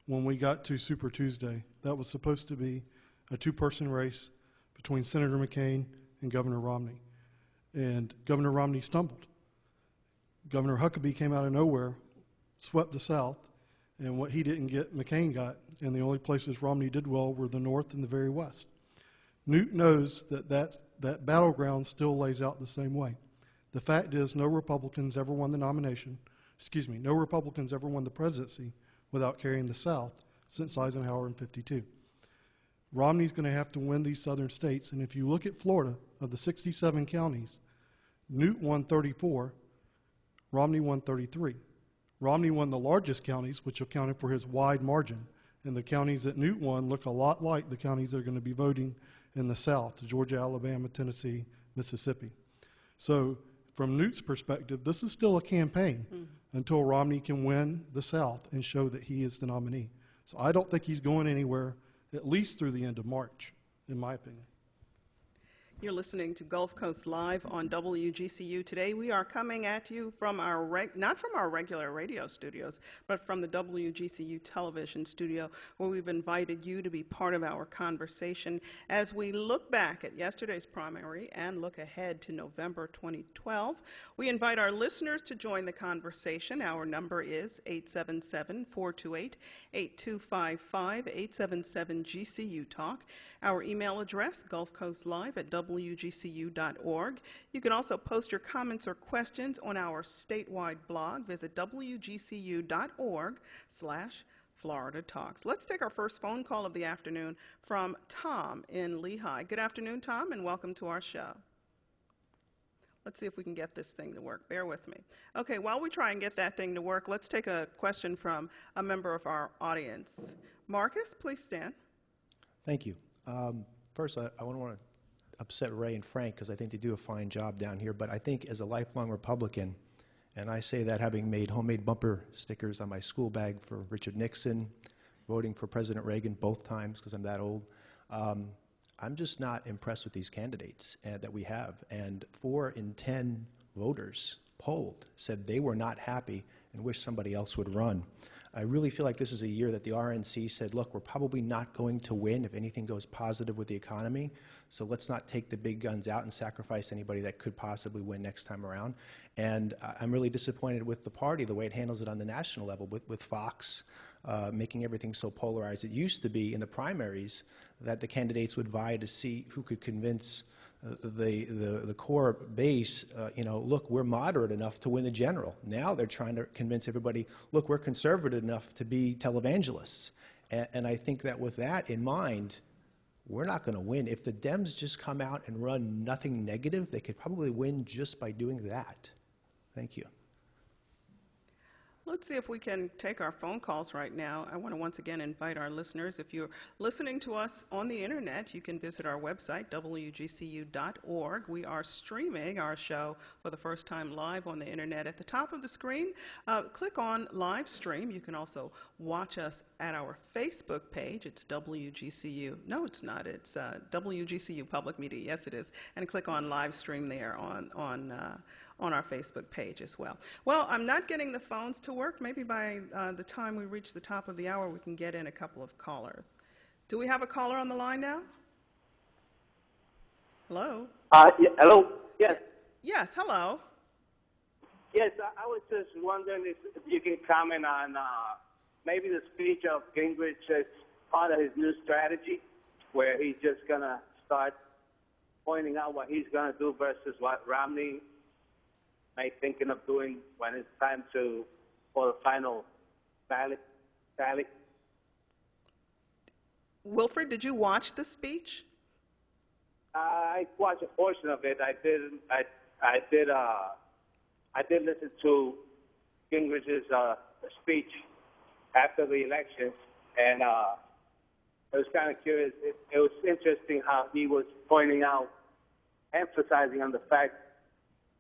when we got to Super Tuesday, that was supposed to be a two-person race between Senator McCain and Governor Romney. And Governor Romney stumbled. Governor Huckabee came out of nowhere, swept the South, and what he didn't get, McCain got, and the only places Romney did well were the North and the very West. Newt knows that battleground still lays out the same way. The fact is, no Republicans ever won the nomination, no Republicans ever won the presidency without carrying the South since Eisenhower in '52. Romney's going to have to win these southern states, and if you look at Florida, of the 67 counties, Newt won 34, Romney won 33. Romney won the largest counties, which accounted for his wide margin, and the counties that Newt won look a lot like the counties that are going to be voting in the South, Georgia, Alabama, Tennessee, Mississippi. So from Newt's perspective, this is still a campaign until Romney can win the South and show that he is the nominee. So I don't think he's going anywhere, at least through the end of March, in my opinion. You're listening to Gulf Coast Live on WGCU. Today we are coming at you from not from our regular radio studios, but from the WGCU television studio, where we've invited you to be part of our conversation as we look back at yesterday's primary and look ahead to November 2012. We invite our listeners to join the conversation. Our number is 877-428-8255, 877-GCU-TALK. Our email address, gulfcoastlive@wgcu.org. You can also post your comments or questions on our statewide blog. Visit wgcu.org/Florida Talks. Let's take our first phone call of the afternoon from Tom in Lehigh. Good afternoon, Tom, and welcome to our show. Let's see if we can get this thing to work. Bear with me. Okay, while we try and get that thing to work, let's take a question from a member of our audience. Marcus, please stand. Thank you. First, I don't want to upset Ray and Frank because I think they do a fine job down here, but I think as a lifelong Republican, and I say that having made homemade bumper stickers on my school bag for Richard Nixon, voting for President Reagan both times because I'm that old. I'm just not impressed with these candidates that we have. And 4 in 10 voters polled said they were not happy and wish somebody else would run. I really feel like this is a year that the RNC said, look, we're probably not going to win if anything goes positive with the economy, so let's not take the big guns out and sacrifice anybody that could possibly win next time around. And I'm really disappointed with the party, the way it handles it on the national level, with Fox making everything so polarized. It used to be in the primaries that the candidates would vie to see who could convince the core base, look, we're moderate enough to win the general. Now they're trying to convince everybody, look, we're conservative enough to be televangelists. And I think that with that in mind, we're not going to win. If the Dems just come out and run nothing negative, they could probably win just by doing that. Thank you. Let's see if we can take our phone calls right now. I want to once again invite our listeners. If you're listening to us on the internet, you can visit our website, wgcu.org. We are streaming our show for the first time live on the internet. At the top of the screen, click on live stream. You can also watch us at our Facebook page. It's WGCU. No, it's not. It's WGCU Public Media. Yes, it is. And click on live stream there on our Facebook page as well. Well, I'm not getting the phones to work. Maybe by the time we reach the top of the hour, we can get in a couple of callers. Do we have a caller on the line now? Hello? Hello? Yes. Yes, hello. Yes, I was just wondering if you can comment on maybe the speech of Gingrich as part of his new strategy, where he's just going to start pointing out what he's going to do versus what Romney may thinking of doing when it's time for the final ballot. Wilfred, did you watch the speech? I watched a portion of it. I did listen to Gingrich's speech after the elections, and I was kind of curious. It was interesting how he was pointing out, emphasizing on the fact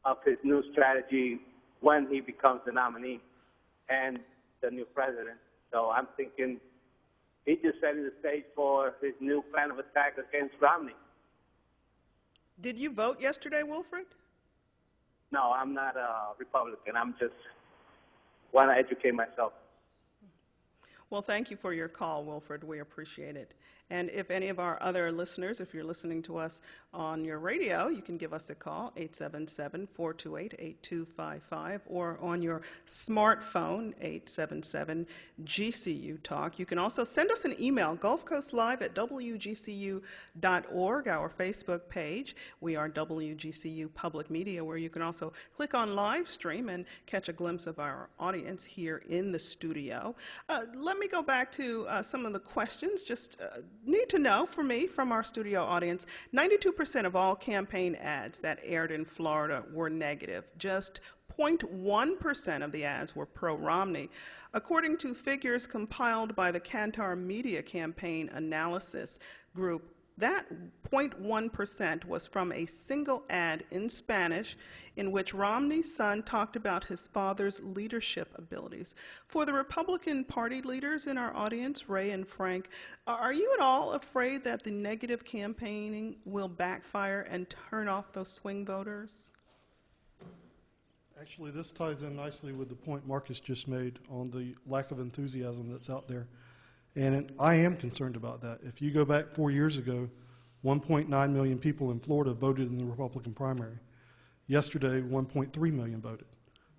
of his new strategy when he becomes the nominee and the new president. So I'm thinking he's just setting the stage for his new plan of attack against Romney. Did you vote yesterday, Wilfred? No, I'm not a Republican. I'm just want to educate myself. Well, thank you for your call, Wilfred. We appreciate it. And if any of our other listeners, if you're listening to us on your radio, you can give us a call, 877-428-8255, or on your smartphone, 877-GCU-TALK. You can also send us an email, gulfcoastlive@wgcu.org, our Facebook page. We are WGCU Public Media, where you can also click on live stream and catch a glimpse of our audience here in the studio. Let me go back to some of the questions. Just need to know for me from our studio audience, 92% of all campaign ads that aired in Florida were negative. Just 0.1% of the ads were pro-Romney. According to figures compiled by the Kantar Media Campaign Analysis Group, that 0.1% was from a single ad in Spanish in which Romney's son talked about his father's leadership abilities. For the Republican Party leaders in our audience, Ray and Frank, are you at all afraid that the negative campaigning will backfire and turn off those swing voters? Actually, this ties in nicely with the point Marcus just made on the lack of enthusiasm that's out there. And I am concerned about that. If you go back 4 years ago, 1.9 million people in Florida voted in the Republican primary. Yesterday, 1.3 million voted.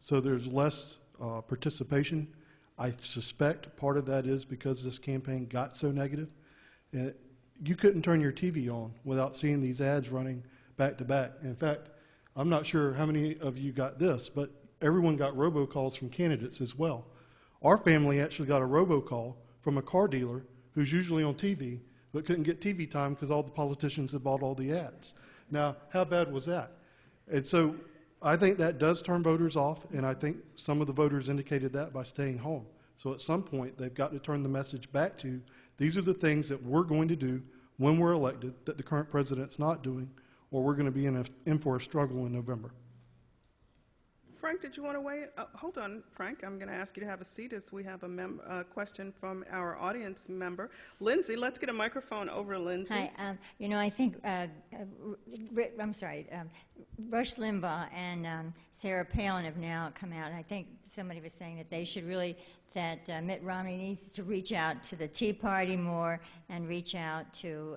So there's less participation. I suspect part of that is because this campaign got so negative. You couldn't turn your TV on without seeing these ads running back to back. In fact, I'm not sure how many of you got this, but everyone got robocalls from candidates as well. Our family actually got a robocall from a car dealer who's usually on TV, but couldn't get TV time because all the politicians had bought all the ads. Now, how bad was that? And so I think that does turn voters off, and I think some of the voters indicated that by staying home. So at some point, they've got to turn the message back to, these are the things that we're going to do when we're elected that the current president's not doing, or we're going to be in for a struggle in November. Frank, did you want to weigh in? Hold on, Frank. I'm going to ask you to have a seat as we have a question from our audience member. Lindsay, let's get a microphone over to Lindsay. Hi. You know, I think, Rush Limbaugh and Sarah Palin have now come out. I think somebody was saying that they should really, that Mitt Romney needs to reach out to the Tea Party more and reach out to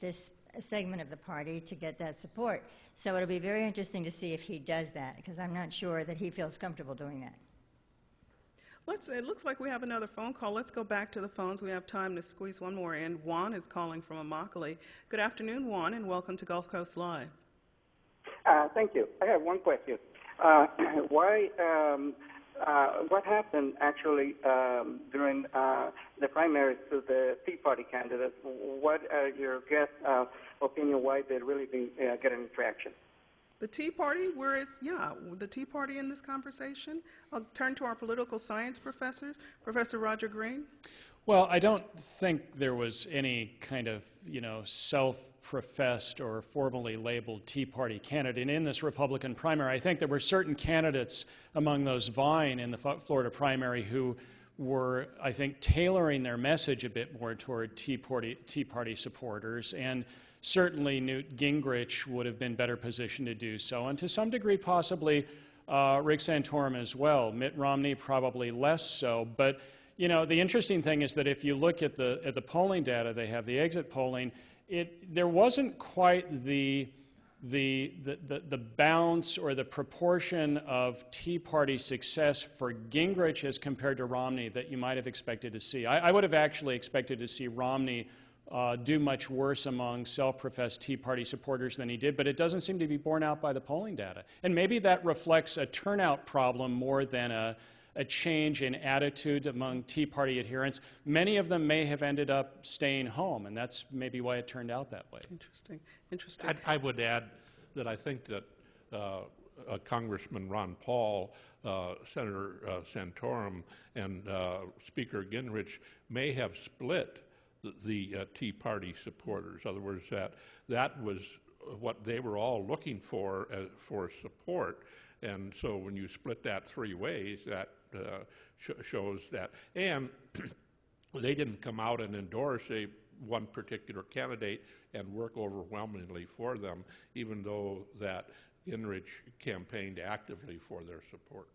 this segment of the party to get that support. So it'll be very interesting to see if he does that, because I'm not sure that he feels comfortable doing that. It looks like we have another phone call. Let's go back to the phones. We have time to squeeze one more in. Juan is calling from Immokalee. Good afternoon, Juan, and welcome to Gulf Coast Live. Thank you. I have one question. What happened actually during the primaries to the Tea Party candidates? What are your guests' opinion why they really didn't get any traction? The Tea Party, the Tea Party in this conversation. I'll turn to our political science professors, Professor Roger Green. Well, I don't think there was any kind of, self-professed or formally labeled Tea Party candidate in this Republican primary. I think there were certain candidates among those vying in the Florida primary who were, I think, tailoring their message a bit more toward Tea Party supporters, and certainly Newt Gingrich would have been better positioned to do so, and to some degree possibly Rick Santorum as well. Mitt Romney probably less so, but the interesting thing is that if you look at the polling data, they have the exit polling, there wasn't quite the bounce or the proportion of Tea Party success for Gingrich as compared to Romney that you might have expected to see. I would have actually expected to see Romney do much worse among self-professed Tea Party supporters than he did, but it doesn't seem to be borne out by the polling data. And maybe that reflects a turnout problem more than a change in attitude among Tea Party adherents. Many of them may have ended up staying home, and that's maybe why it turned out that way. Interesting. I would add that I think that Congressman Ron Paul, Senator Santorum, and Speaker Gingrich may have split the Tea Party supporters. In other words, that was what they were all looking for support. And so when you split that three ways, that shows that. And they didn't come out and endorse one particular candidate and work overwhelmingly for them, even though that Gingrich campaigned actively for their support.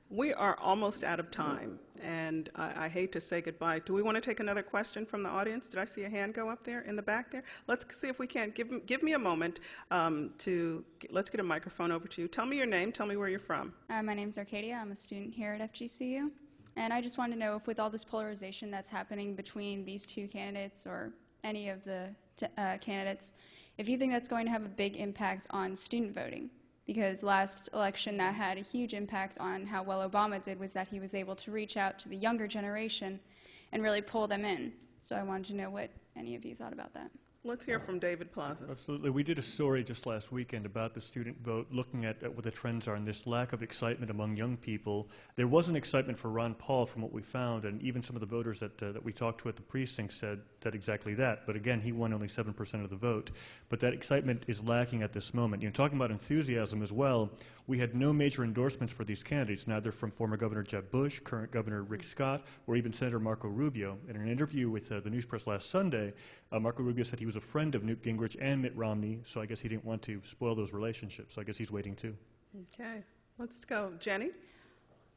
We are almost out of time, and I hate to say goodbye. Do we want to take another question from the audience? Did I see a hand go up there in the back there? Let's see if we can. Give me a moment let's get a microphone over to you. Tell me your name. Tell me where you're from. My name's Arcadia. I'm a student here at FGCU. And I just wanted to know if with all this polarization that's happening between these two candidates or any of the candidates, if you think that's going to have a big impact on student voting. Because last election that had a huge impact on how well Obama did was that he was able to reach out to the younger generation and really pull them in. So I wanted to know what any of you thought about that. Let's hear from David Plazas. Absolutely. We did a story just last weekend about the student vote, looking at what the trends are and this lack of excitement among young people. There was an excitement for Ron Paul from what we found, and even some of the voters that we talked to at the precinct said exactly that. But again, he won only 7% of the vote. But that excitement is lacking at this moment. Talking about enthusiasm as well, we had no major endorsements for these candidates, neither from former Governor Jeb Bush, current Governor Rick Scott, or even Senator Marco Rubio. In an interview with the News Press last Sunday, Marco Rubio said he was a friend of Newt Gingrich and Mitt Romney, so I guess he didn't want to spoil those relationships. So I guess he's waiting too. Okay, let's go. Jenny?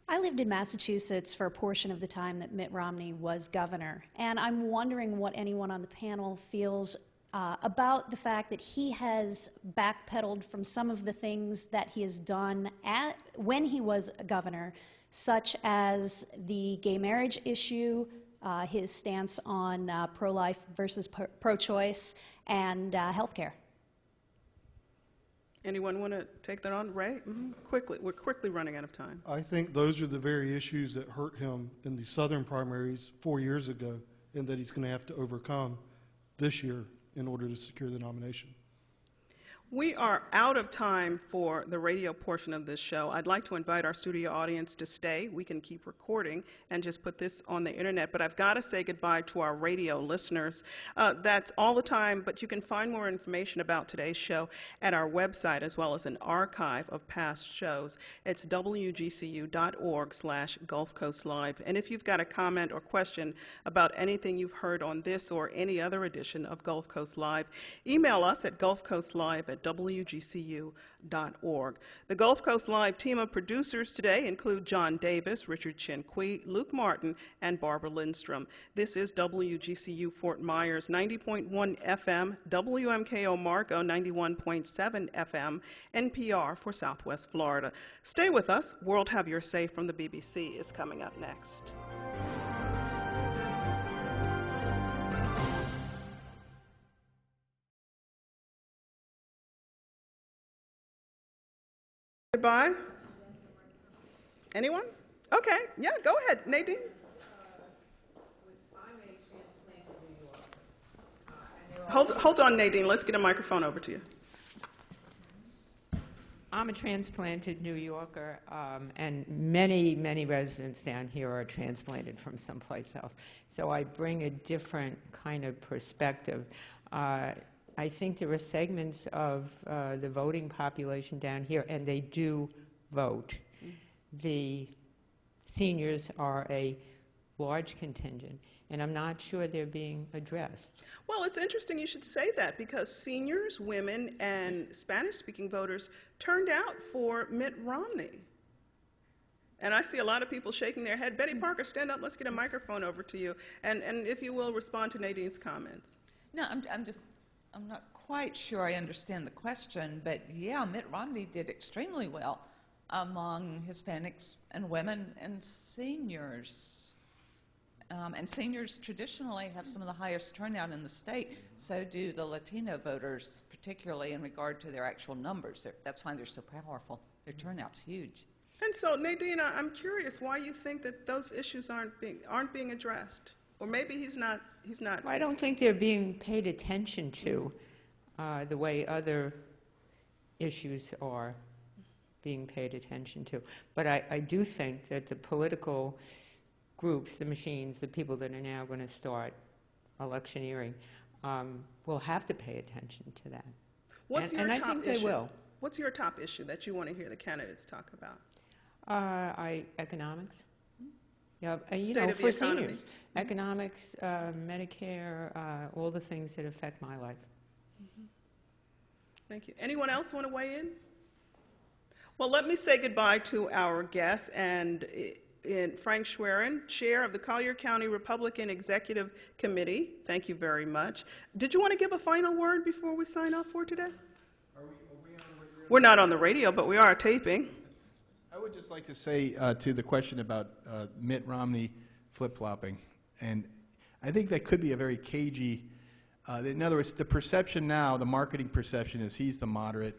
I lived in Massachusetts for a portion of the time that Mitt Romney was governor, and I'm wondering what anyone on the panel feels about the fact that he has backpedaled from some of the things that he has done when he was a governor, such as the gay marriage issue, his stance on pro-life versus pro-choice, and health care. Anyone want to take that on? Ray? Quickly. We're quickly running out of time. I think those are the very issues that hurt him in the Southern primaries 4 years ago, and that he's going to have to overcome this year in order to secure the nomination. We are out of time for the radio portion of this show. I'd like to invite our studio audience to stay. We can keep recording and just put this on the internet, but I've got to say goodbye to our radio listeners. That's all the time, but you can find more information about today's show at our website, as well as an archive of past shows. It's wgcu.org/Gulf Coast Live. And if you've got a comment or question about anything you've heard on this or any other edition of Gulf Coast Live, email us at gulfcoastlive@wgcu.org. The Gulf Coast Live team of producers today include John Davis, Richard Chinqui, Luke Martin, and Barbara Lindstrom. This is WGCU Fort Myers 90.1 FM, WMKO Marco 91.7 FM, NPR for Southwest Florida. Stay with us. World Have Your Say from the BBC is coming up next. Goodbye. Anyone? Okay, yeah, go ahead, Nadine. Hold on, Nadine. Let's get a microphone over to you. I'm a transplanted New Yorker, and many, many residents down here are transplanted from someplace else. So I bring a different kind of perspective. I think there are segments of the voting population down here, and they do vote. The seniors are a large contingent, and I'm not sure they're being addressed. Well, it's interesting you should say that, because seniors, women, and Spanish-speaking voters turned out for Mitt Romney. And I see a lot of people shaking their head. Betty Parker, stand up. Let's get a microphone over to you. And if you will, respond to Nadine's comments. No, I'm not quite sure I understand the question, but yeah, Mitt Romney did extremely well among Hispanics and women and seniors. And seniors traditionally have some of the highest turnout in the state. So do the Latino voters, particularly in regard to their actual numbers. That's why they're so powerful. Their turnout's huge. And so, Nadine, I'm curious why you think that those issues aren't being addressed. Or maybe he's not. Well, I don't think they're being paid attention to the way other issues are being paid attention to. But I do think that the political groups, the machines, the people that are now going to start electioneering will have to pay attention to that. What's your and top I think issue? they will. What's your top issue that you want to hear the candidates talk about? Economics. Yeah, State know, of the for economy. seniors, economics, Medicare, all the things that affect my life. Thank you. Anyone else want to weigh in? Well, let me say goodbye to our guests and Frank Schwerin, Chair of the Collier County Republican Executive Committee. Thank you very much. Did you want to give a final word before we sign off for today? Are we on the radio? We're not on the radio, but we are taping. I would just like to say to the question about Mitt Romney flip-flopping, and I think that could be a very cagey, in other words, the perception now, the marketing perception is he's the moderate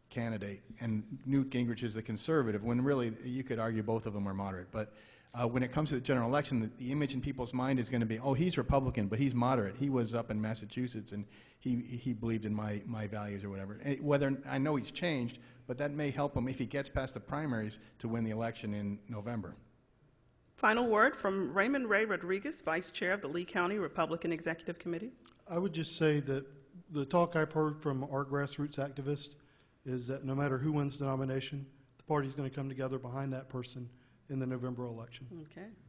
candidate and Newt Gingrich is the conservative, when really you could argue both of them are moderate. But when it comes to the general election, the image in people's mind is going to be, oh, he's Republican, but he's moderate. He was up in Massachusetts and he believed in my values or whatever. And whether, I know he's changed, but that may help him if he gets past the primaries to win the election in November. Final word from Raymond Ray Rodriguez, Vice Chair of the Lee County Republican Executive Committee. I would just say that the talk I've heard from our grassroots activists is that no matter who wins the nomination, the party's going to come together behind that person in the November election.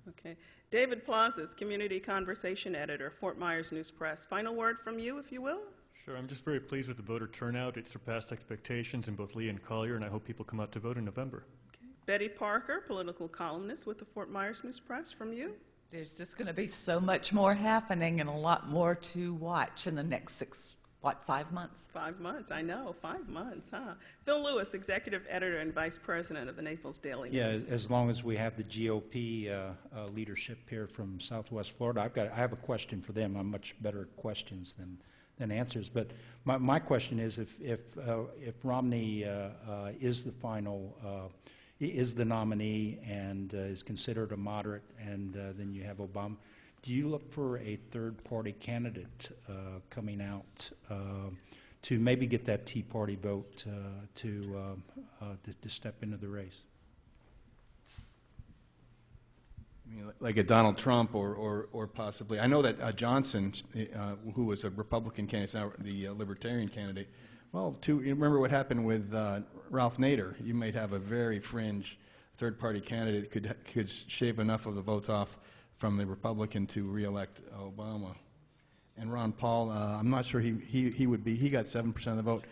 Okay. David Plazas, Community Conversation Editor, Fort Myers News Press. Final word from you, if you will. Sure. I'm just very pleased with the voter turnout. It surpassed expectations in both Lee and Collier, and I hope people come out to vote in November. Betty Parker, political columnist with the Fort Myers News Press. From you. There's just going to be so much more happening and a lot more to watch in the next 5 months? 5 months, I know, 5 months, huh? Phil Lewis, Executive Editor and Vice President of the Naples Daily News. Yeah, as long as we have the GOP leadership here from Southwest Florida, I have a question for them. I'm much better at questions than answers. But my question is, if Romney is the final, is the nominee and is considered a moderate, and then you have Obama, do you look for a third-party candidate coming out to maybe get that Tea Party vote to step into the race. I mean, like a Donald Trump or possibly, I know that Johnson, who was a Republican candidate, is now the Libertarian candidate. Well, you remember what happened with Ralph Nader. You might have a very fringe third-party candidate could shave enough of the votes off from the Republican to reelect Obama. And Ron Paul, I'm not sure he would be. He got 7% of the vote.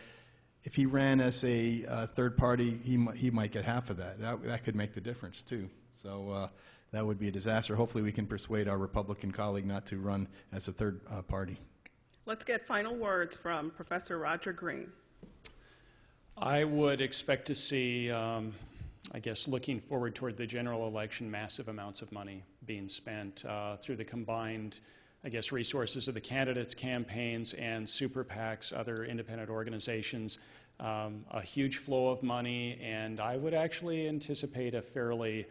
If he ran as a third party, he might get half of that. That could make the difference too. So that would be a disaster. Hopefully, we can persuade our Republican colleague not to run as a third party. Let's get final words from Professor Roger Green. I would expect to see, I guess, looking forward toward the general election, massive amounts of money being spent through the combined, I guess, resources of the candidates' campaigns and super PACs, other independent organizations, a huge flow of money, and I would actually anticipate a fairly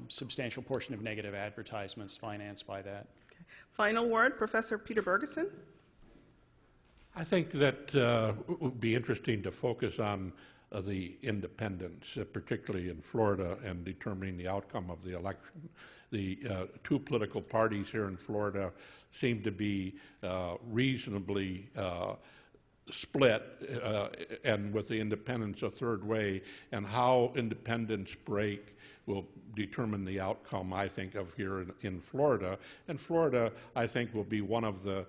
substantial portion of negative advertisements financed by that. Okay. Final word, Professor Peter Bergeson. I think that it would be interesting to focus on the independents, particularly in Florida, and determining the outcome of the election. The two political parties here in Florida seem to be reasonably split, and with the independents a third way, and how independents break will determine the outcome, I think, of here in Florida. And Florida, I think, will be one of the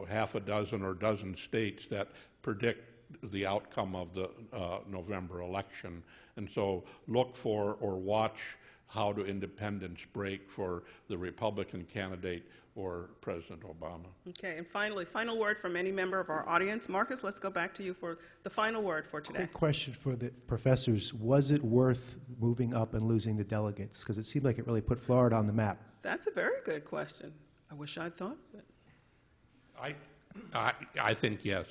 half a dozen or dozen states that predict the outcome of the November election. And so look for or watch how do independents break for the Republican candidate or President Obama. Okay, and finally, final word from any member of our audience. Marcus, let's go back to you for the final word for today. Quick question for the professors. Was it worth moving up and losing the delegates? Because it seemed like it really put Florida on the map. That's a very good question. I wish I'd thought of it. I think yes.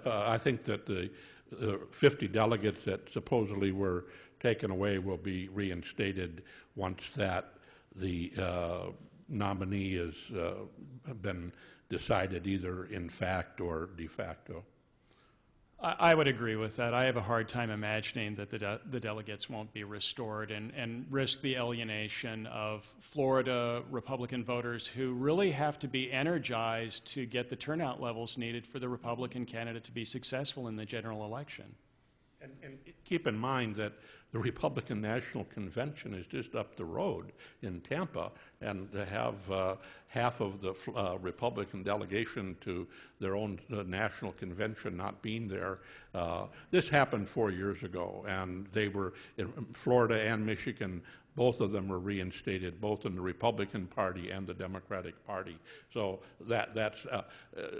I think that the 50 delegates that supposedly were taken away will be reinstated once that the nominee has been decided either in fact or de facto. I would agree with that. I have a hard time imagining that the delegates won't be restored and risk the alienation of Florida Republican voters who really have to be energized to get the turnout levels needed for the Republican candidate to be successful in the general election. And keep in mind that the Republican National Convention is just up the road in Tampa, and to have half of the Republican delegation to their own national convention not being there. This happened 4 years ago, and they were in Florida and Michigan. Both of them were reinstated, both in the Republican Party and the Democratic Party. So that's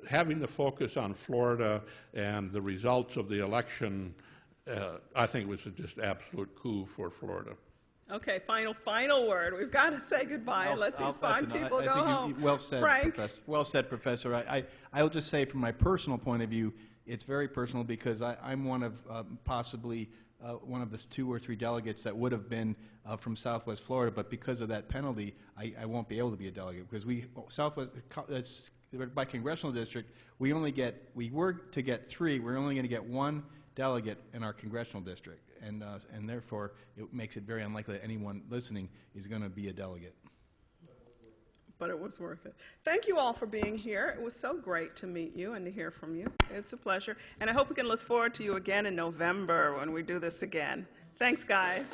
having the focus on Florida and the results of the election. I think it was just absolute coup for Florida. Okay, final word. We've got to say goodbye and let these fine people go home. Well said, Frank? Professor. Well said, Professor. I'll just say from my personal point of view, it's very personal because I'm one of possibly one of the 2 or 3 delegates that would have been from Southwest Florida, but because of that penalty, I won't be able to be a delegate because Southwest, by congressional district, we were to get 3, we're only going to get 1 delegate in our congressional district, and therefore it makes it very unlikely that anyone listening is going to be a delegate. But it was worth it. Thank you all for being here. It was so great to meet you and to hear from you. It's a pleasure. And I hope we can look forward to you again in November when we do this again. Thanks, guys.